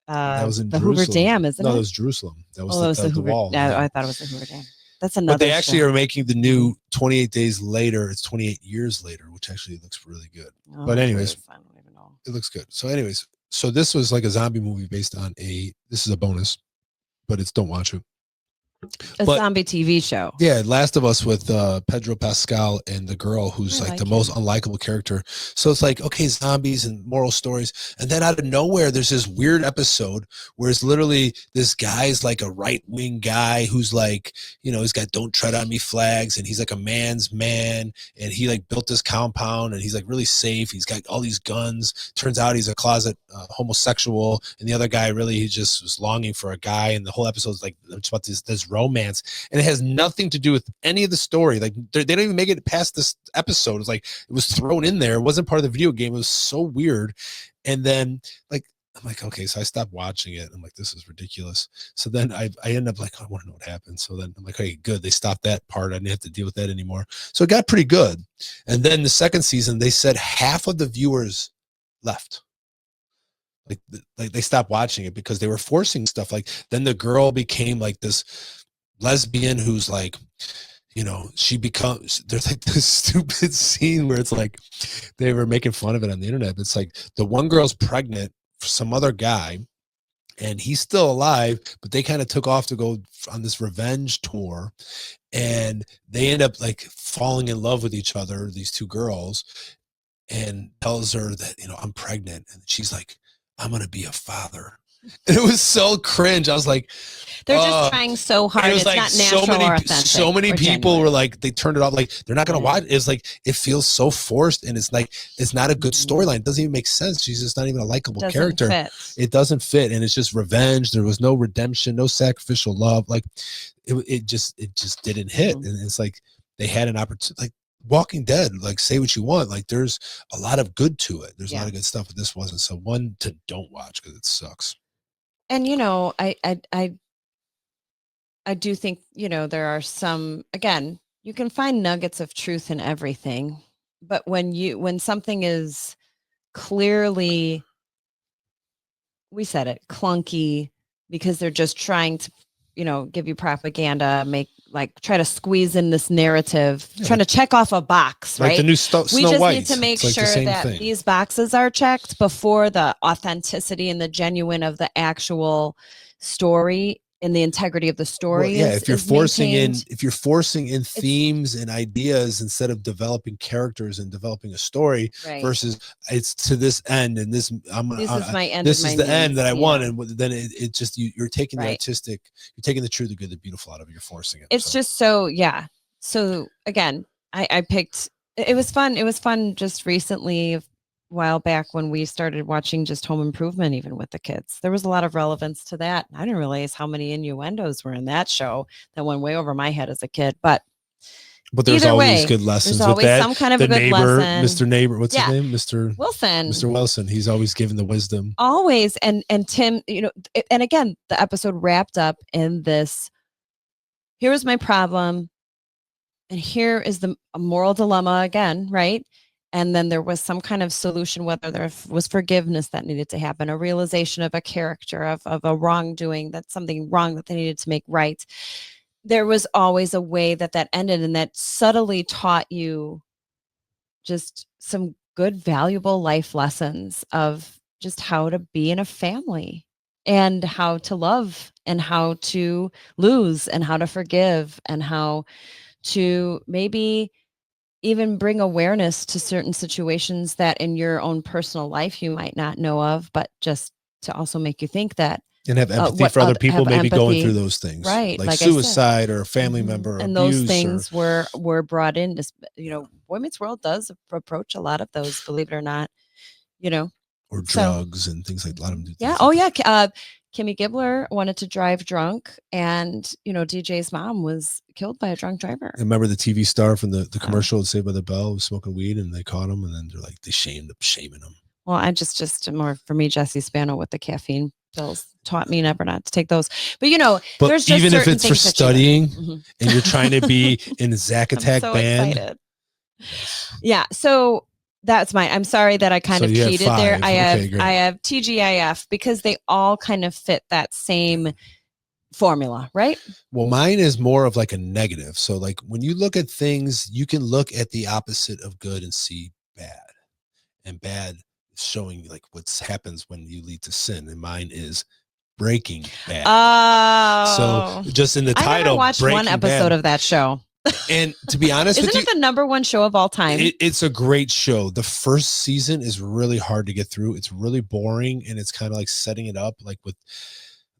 that was in the Hoover Dam, isn't it? No, that was Jerusalem. That was the Hoover wall. No, I thought it was the Hoover Dam. That's another. But they actually are making the new 28 days later. It's 28 years later, which actually looks really good. Oh, but anyways, I don't even know. It looks good. So anyways, so this was like a zombie movie based on this is a bonus, but don't watch it. Zombie TV show. Yeah, Last of Us with Pedro Pascal and the girl who's like the most unlikable character. So it's like, okay, zombies and moral stories. And then out of nowhere, there's this weird episode where it's literally this guy's like a right-wing guy who's like, he's got "Don't Tread on Me" flags, and he's like a man's man, and he like built this compound, and he's like really safe. He's got all these guns. Turns out he's a closet homosexual, and the other guy he just was longing for a guy, and the whole episode is like it's about this romance, and it has nothing to do with any of the story. Like they don't even make it past this episode. It's like it was thrown in there. It wasn't part of the video game. It was so weird. And then I'm like, okay, so I stopped watching it. I'm like, this is ridiculous. So then I end up like, I want to know what happened. So then I'm like, hey, good. They stopped that part. I didn't have to deal with that anymore. So it got pretty good. And then the second season, they said half of the viewers left. Like they stopped watching it because they were forcing stuff. Like then the girl became like this lesbian who's like, there's like this stupid scene where it's like they were making fun of it on the internet. It's like the one girl's pregnant for some other guy and he's still alive, but they kind of took off to go on this revenge tour, and they end up like falling in love with each other, these two girls, and tells her that, I'm pregnant. And she's like, I'm going to be a father. And it was so cringe. I was like, they're just trying so hard. It's like not natural or authentic. So many people were like, they turned it off. Like they're not going to watch. It's like, it feels so forced. And it's like, it's not a good storyline. It doesn't even make sense. She's just not even a likable character. It doesn't fit. And it's just revenge. There was no redemption, no sacrificial love. Like it just didn't hit. And it's like, they had an opportunity, like Walking Dead, like say what you want. Like there's a lot of good to it. There's a lot of good stuff, but this wasn't. So one to don't watch because it sucks. And I do think, there are some, again, you can find nuggets of truth in everything, but when something is clearly, we said it, clunky, because they're just trying to, give you propaganda, try to squeeze in this narrative, trying to check off a box, right? Like the new Snow White. We just need to make sure that these boxes are checked before the authenticity and the genuine of the actual story and the integrity of the story. If you're forcing in themes and ideas instead of developing characters and developing a story, versus it's to this end and this is my end. This is the end that I want, and then it just you're taking the artistic, you're taking the true, the good, the beautiful out of it. You're forcing it. It's just so So again, I picked. It was fun. It was fun just recently. While back when we started watching just Home Improvement, even with the kids, there was a lot of relevance to that. I didn't realize how many innuendos were in that show that went way over my head as a kid. But there's always good lessons. There's always some kind of a good lesson. Mr. Neighbor, what's his name? Mr. Wilson. Mr. Wilson. He's always given the wisdom. Always. And Tim, and again, the episode wrapped up in this here was my problem, and here is the moral dilemma again, right? And then there was some kind of solution, whether there was forgiveness that needed to happen, a realization of a character, of a wrongdoing, that's something wrong that they needed to make right. There was always a way that ended, and that subtly taught you just some good, valuable life lessons of just how to be in a family and how to love and how to lose and how to forgive and how to maybe even bring awareness to certain situations that in your own personal life you might not know of, but just to also make you think that And have empathy for other people, have maybe going through empathy, those things, right? like Like I said, suicide or a family member or and those abuse things were brought in. Boy Meets World does approach a lot of those, believe it or not. You know, or so drugs and things like. A lot of them do yeah. things Oh like yeah. Kimmy Gibbler wanted to drive drunk, and DJ's mom was killed by a drunk driver. Remember the TV star from the commercial, Saved by the Bell, was smoking weed, and they caught him, and then they're like, they shaming him. Well, I just more for me, Jesse Spano with the caffeine pills taught me never not to take those. But But there's just even if it's for things studying and you're trying to be in a Zack Attack I'm so band, excited. Yeah. So that's mine. I'm sorry that I kind of cheated there. I have TGIF because they all kind of fit that same formula, right? Well, mine is more of like a negative. So like when you look at things, you can look at the opposite of good and see bad. And bad is showing like what happens when you lead to sin. And mine is Breaking Bad. Oh. So just in the title, I never watched one episode of that show. And to be honest with you, isn't it the #1 show of all time? It's a great show. The first season is really hard to get through. It's really boring, and it's kind of like setting it up like with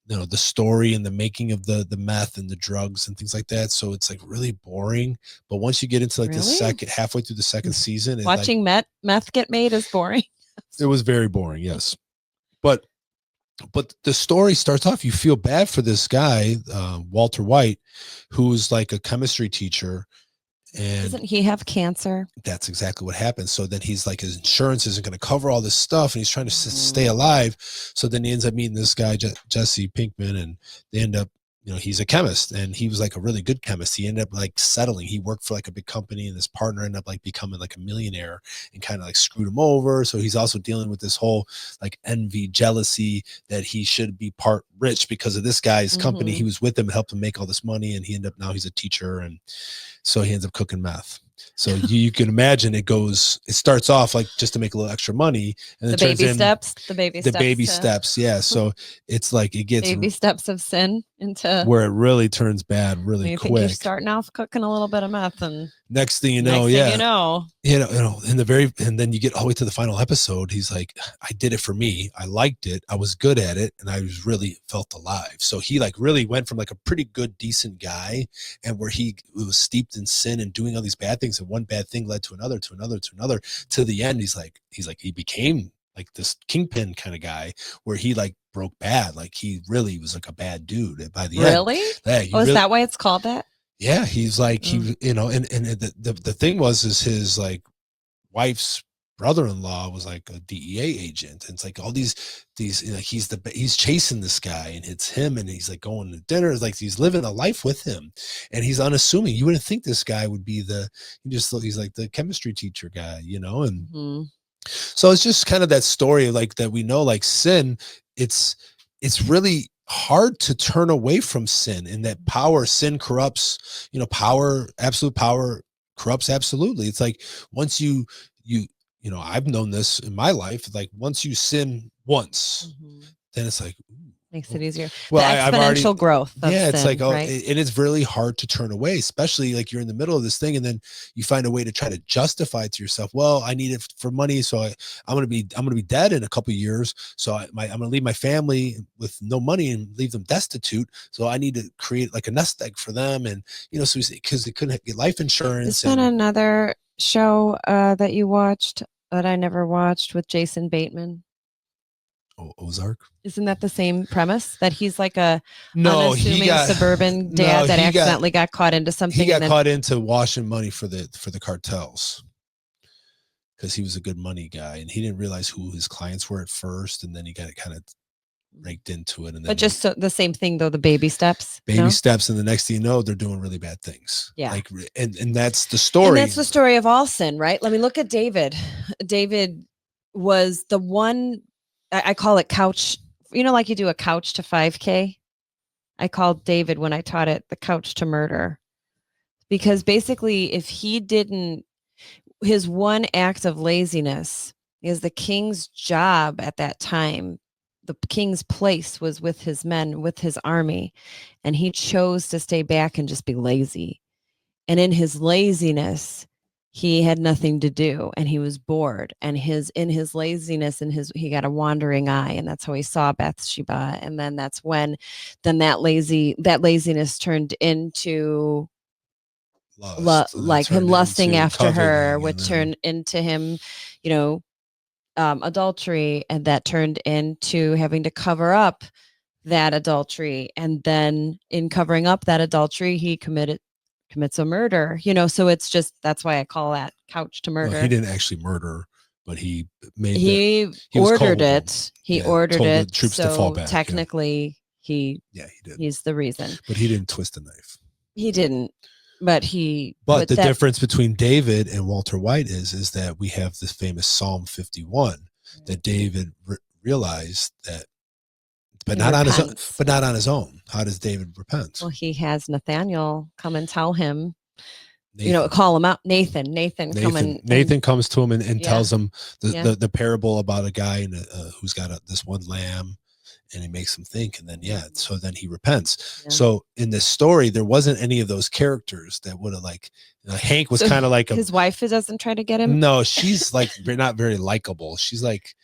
the story and the making of the meth and the drugs and things like that. So it's like really boring. But once you get into like the halfway through the second season, watching meth get made is boring. It was very boring, yes. But the story starts off, you feel bad for this guy, Walter White, who's like a chemistry teacher. And doesn't he have cancer? That's exactly what happens. So then he's like, his insurance isn't going to cover all this stuff, and he's trying to stay alive. So then he ends up meeting this guy, Jesse Pinkman, and they end up, he's a chemist, and he was like a really good chemist. He ended up like settling. He worked for like a big company, and his partner ended up like becoming like a millionaire and kind of like screwed him over. So he's also dealing with this whole like envy, jealousy that he should be part rich because of this guy's company. He was with him, helped him make all this money, and now he's a teacher, and so he ends up cooking meth. So you can imagine it starts off like just to make a little extra money, and the baby steps. Yeah. So it's like it gets baby steps of sin into where it really turns bad really quick. You're starting off cooking a little bit of meth, and next thing you know, and then you get all the way to the final episode. He's like, I did it for me. I liked it. I was good at it, and I was really felt alive. So he like really went from like a pretty good, decent guy, and where he was steeped in sin and doing all these bad things, and one bad thing led to another, to another, to another. To the end, he became like this kingpin kind of guy where he like broke bad. Like he really was like a bad dude by the end. Really? Yeah, is that why it's called that? Yeah, he's like and the thing was his like wife's brother-in-law was like a DEA agent, and it's like all these like he's chasing this guy, and it's him, and he's like going to dinner, like he's living a life with him, and he's unassuming. You wouldn't think this guy would be he's like the chemistry teacher guy, and so it's just kind of that story like that we know, like sin, it's really hard to turn away from sin, and that sin corrupts, absolute power corrupts absolutely. It's like once you I've known this in my life, like once you sin once, then it's like makes it easier. Well, the exponential growth. It's sin, like, right? And it's really hard to turn away, especially like you're in the middle of this thing, and then you find a way to try to justify it to yourself. Well, I need it for money, so I'm gonna be dead in a couple of years, so I'm gonna leave my family with no money and leave them destitute. So I need to create like a nest egg for them, and so because they couldn't get life insurance. Is that another show that you watched that I never watched with Jason Bateman? Ozark? Isn't that the same premise, that he's like a unassuming suburban dad that accidentally got caught into something? He got caught into washing money for the cartels because he was a good money guy, and he didn't realize who his clients were at first, and then he got kind of raked into it. And then but just the same thing though, the baby steps. Baby steps, and the next thing you know, they're doing really bad things. Yeah. Like, and that's the story. And that's the story of all sin, right? Let me look at David. David was the one, I call it couch, like you do a couch to 5K. I called David when I taught it the couch to murder. Because basically, if he didn't, his one act of laziness is the king's job at that time. The king's place was with his men, with his army, and he chose to stay back and just be lazy. And in his laziness, he had nothing to do and he was bored. And in his laziness, he got a wandering eye, and that's how he saw Bathsheba. And then that's when that laziness turned into like him lusting after her, which turned into him, adultery, and that turned into having to cover up that adultery. And then in covering up that adultery, he commits a murder, so it's just, that's why I call that couch to murder. Well, he didn't actually murder, but he ordered it. He ordered it. The troops to fall back. Technically, he did. He's the reason. But he didn't twist the knife. He didn't. But the difference between David and Walter White is that we have this famous Psalm 51 that David realized that, but not on his own. How does David repent? Well, he has Nathaniel come and tell him, call him out. Nathan comes to him and tells him the parable about a guy who's got this one lamb. And he makes him think, and then so then he repents. Yeah. So in this story, there wasn't any of those characters that would have Hank was kind of like his wife doesn't try to get him. No, she's like not very likable. She's like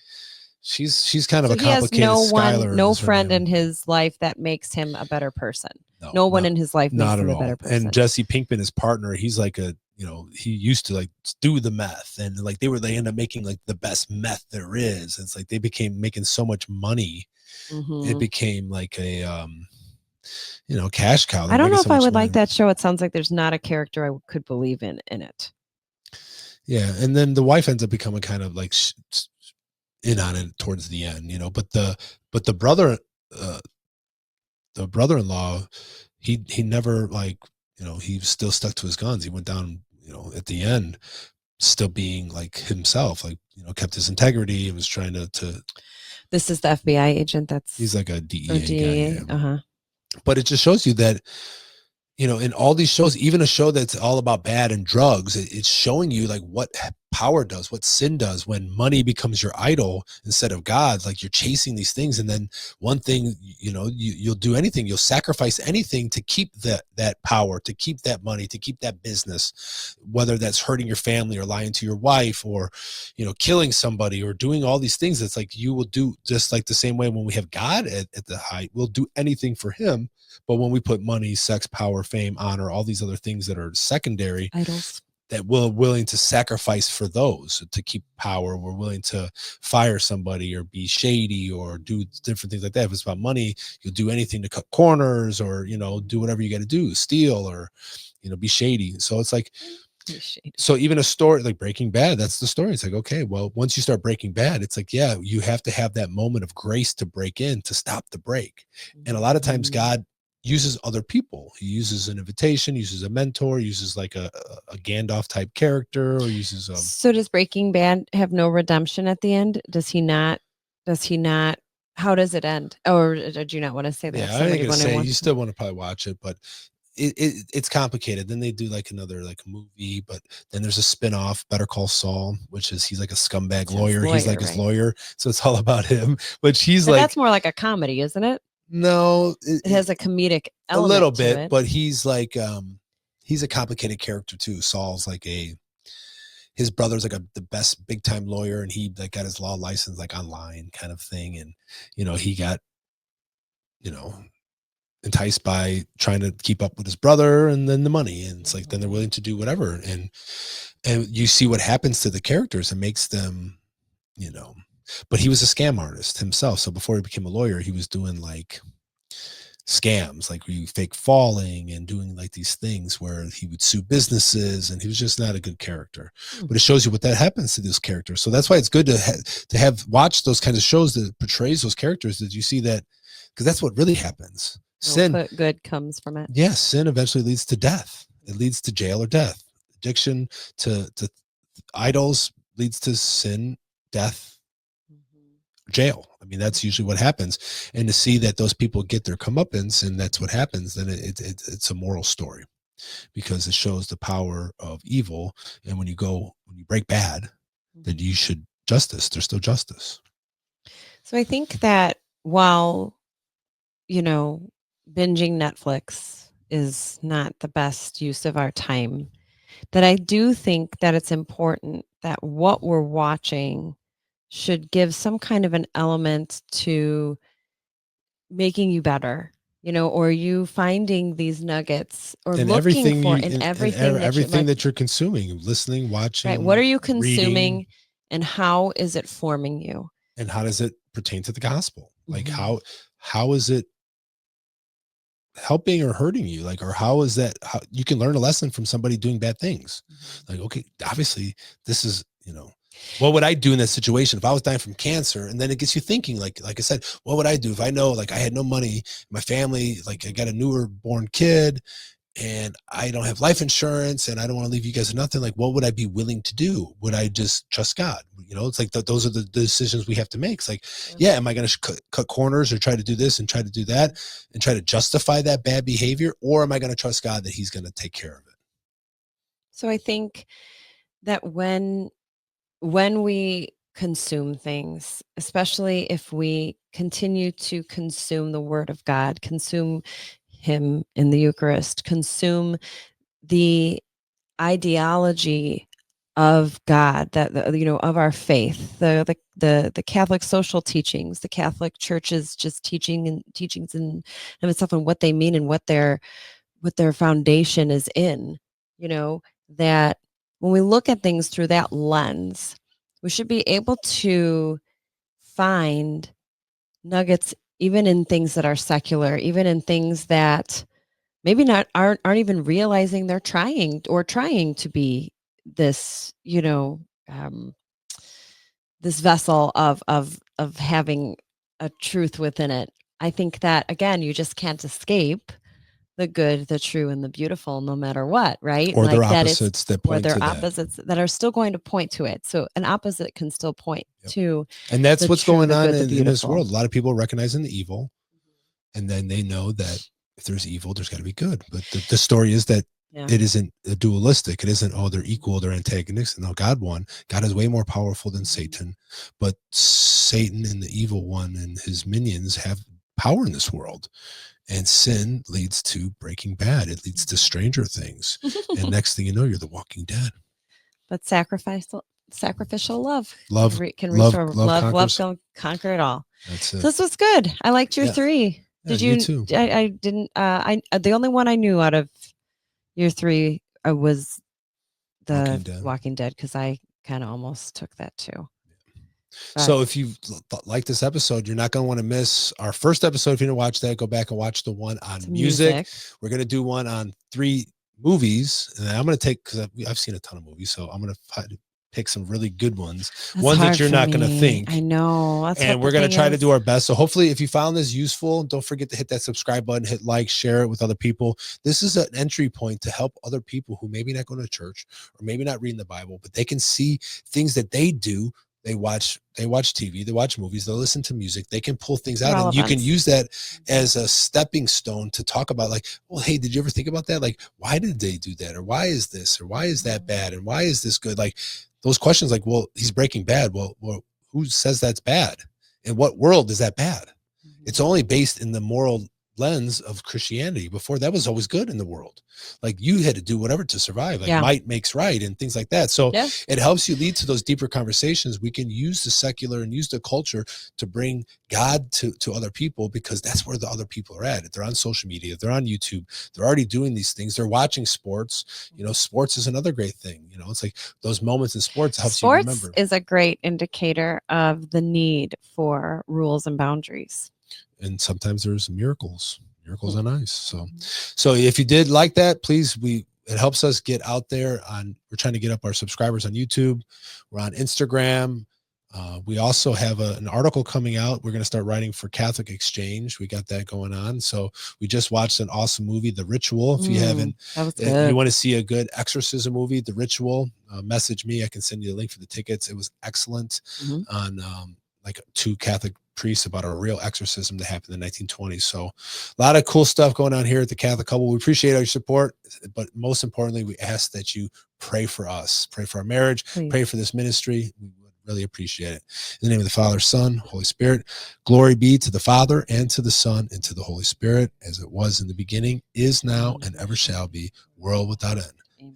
she's kind of a complicated. No friend in his life that makes him a better person. No one in his life makes him a better person. And Jesse Pinkman, his partner, he's like he used to do the meth, and they end up making the best meth there is. It's like they became making so much money. Mm-hmm. It became like a cash cow. I don't know if I would like that show. It sounds like there's not a character I could believe in it. Yeah, and then the wife ends up becoming kind of in on it towards the end, but the brother-in-law, he never he still stuck to his guns. He went down, at the end, still being like himself, kept his integrity and was trying to. This is the FBI agent. He's like a DEA guy. Yeah. But it just shows you that, in all these shows, even a show that's all about bad and drugs, it's showing you what power does, what sin does when money becomes your idol instead of God. You're chasing these things, and then one thing, you'll do anything, you'll sacrifice anything to keep that power, to keep that money, to keep that business, whether that's hurting your family or lying to your wife or, killing somebody or doing all these things. It's you will do just like the same way when we have God at the height, we'll do anything for him. But when we put money, sex, power, fame, honor, all these other things that are secondary, idols, that we're willing to sacrifice for those to keep power, we're willing to fire somebody or be shady or do different things like that. If it's about money, you'll do anything to cut corners or, do whatever you got to do, steal or, be shady. So it's so even a story like Breaking Bad, that's the story. It's okay, well, once you start Breaking Bad, it's you have to have that moment of grace to break in, to stop the break. And a lot of times God uses other people. He uses an invitation, uses a mentor, uses a Gandalf type character, or uses So does Breaking Bad have no redemption at the end? Does he not? How does it end? Or did you not want to say that? Yeah, I think you still want to probably watch it, but it's complicated. Then they do another movie, but then there's a spin-off, Better Call Saul, which is he's a scumbag lawyer. He's his lawyer, so it's all about him. But that's more like a comedy, isn't it? No, it has a comedic element, a little bit, but he's he's a complicated character too. Saul's his brother's the best big time lawyer, and he got his law license online kind of thing, and he got enticed by trying to keep up with his brother, and then the money, and it's then they're willing to do whatever, and you see what happens to the characters. It makes them, but he was a scam artist himself. So before he became a lawyer, he was doing scams, like where you fake falling and doing like these things where he would sue businesses, and he was just not a good character. But it shows you what that happens to this character. So that's why it's good to have watched those kinds of shows that portrays those characters, that you see that, because that's what really happens. Sin, good comes from it. yes, sin eventually leads to death. It leads to jail or death. Addiction to idols leads to sin, death, jail. I mean, that's usually what happens. And to see that those people get their comeuppance and that's what happens, then it's a moral story, because it shows the power of evil. And when you break bad, then you should justice. There's still justice. So I think that while, binging Netflix is not the best use of our time, that I do think that it's important that what we're watching should give some kind of an element to making you better, or you finding these nuggets or And looking for everything that you're consuming, listeing, watching. Right. What are you consuming, reading, and how is it forming you? and how does it pertain to the gospel? Like how is it helping or hurting you? Like, or how is that, how you can learn a lesson from somebody doing bad things? Like, okay, obviously this is, what would I do in that situation if I was dying from cancer? And then it gets you thinking, like I said, what would I do if I know, like, I had no money, my family, like I got a newer born kid and I don't have life insurance and I don't want to leave you guys with nothing. Like, what would I be willing to do? Would I just trust God? It's like those are the decisions we have to make. It's like, yeah, am I going to cut corners or try to do this and try to do that and try to justify that bad behavior? Or am I going to trust God that he's going to take care of it? So I think that when we consume things, especially if we continue to consume the word of God, consume him in the Eucharist, consume the ideology of God, that of our faith, the Catholic social teachings, the Catholic Church's just teachings and itself, and what they mean and what their foundation is in, that when we look at things through that lens, we should be able to find nuggets even in things that are secular, even in things that maybe aren't even realizing they're trying to be this, this vessel of having a truth within it. I think that, again, you just can't escape the good, the true, and the beautiful, no matter what, right? Or their opposites that point to that. Opposites that are still going to point to it. So an opposite can still point to, and that's what's going on in this world. A lot of people are recognizing the evil, and then they know that if there's evil, there's got to be good. But the story is that it isn't dualistic. It isn't, oh, they're equal, they're antagonists. No, God won. God is way more powerful than Satan. But Satan and the evil one and his minions have power in this world. And sin leads to breaking bad. It leads to stranger things. And next thing you know, you're the Walking Dead. But sacrificial love can conquer it all. That's it. So this was good. I liked your 3. Did you? Too. I didn't. The only one I knew out of your 3 was the Walking Dead, because I kind of almost took that too. So if you like this episode, you're not going to want to miss our first episode. If you didn't watch that, go back and watch the one on music. We're going to do one on 3 movies, and I'm going to take, because I've seen a ton of movies, so I'm going to pick some really good ones, ones that you're not going to think. I know. And we're going to try to do our best. So hopefully, if you found this useful, don't forget to hit that subscribe button, hit like, share it with other people. This is an entry point to help other people who maybe not going to church or maybe not reading the Bible, but they can see things that they do. They watch TV, they watch movies, they listen to music, they can pull things out, and you can use that as a stepping stone to talk about, like, well, hey, did you ever think about that? Like, why did they do that? Or why is this? Or why is that bad? And why is this good? Like those questions, like, well, he's Breaking Bad. Well, who says that's bad? In what world is that bad? It's only based in the moral lens of Christianity. Before, that was always good in the world. Like, you had to do whatever to survive, like might makes right and things like that. So it helps you lead to those deeper conversations. We can use the secular and use the culture to bring God to other people, because that's where the other people are at. They're on social media, they're on YouTube, they're already doing these things, they're watching sports. Sports is another great thing. It's like those moments in sports helps you remember. Sports is a great indicator of the need for rules and boundaries. And sometimes there's miracles. Miracles on Ice. So if you did like that, please, it helps us get out there we're trying to get up our subscribers on YouTube. We're on Instagram. We also have an article coming out. We're going to start writing for Catholic Exchange. We got that going on. So we just watched an awesome movie, The Ritual. If you haven't, if you want to see a good exorcism movie, The Ritual, message me. I can send you the link for the tickets. It was excellent on like 2 Catholic priests about a real exorcism that happened in the 1920s. So a lot of cool stuff going on here at the Catholic Couple. We appreciate all your support, but most importantly, we ask that you pray for us, pray for our marriage, pray for this ministry. We would really appreciate it. In the name of the Father, Son, Holy Spirit, glory be to the Father and to the Son and to the Holy Spirit, as it was in the beginning, is now, and ever shall be, world without end.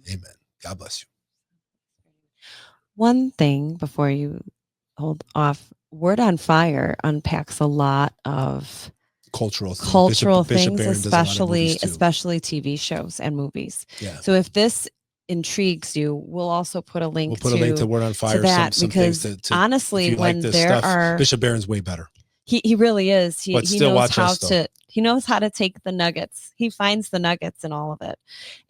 Amen. God bless you. One thing before you hold off, Word on Fire unpacks a lot of cultural things, especially TV shows and movies. Yeah. So if this intrigues you, we'll also put a link. We'll put a link to Word on Fire. That, some because things to honestly, when like there stuff, are Bishop Barron's way better. He really is. He knows how to. He knows how to take the nuggets. He finds the nuggets in all of it.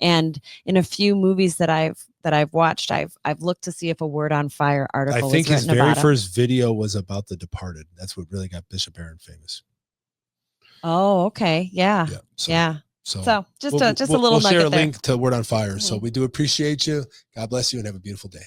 And in a few movies that I've watched, I've looked to see if a Word on Fire article. I think his very first video was about The Departed. That's what really got Bishop Barron famous. Oh, okay, yeah. So just a little. We'll nugget share a there. link to Word on Fire. So we do appreciate you. God bless you, and have a beautiful day.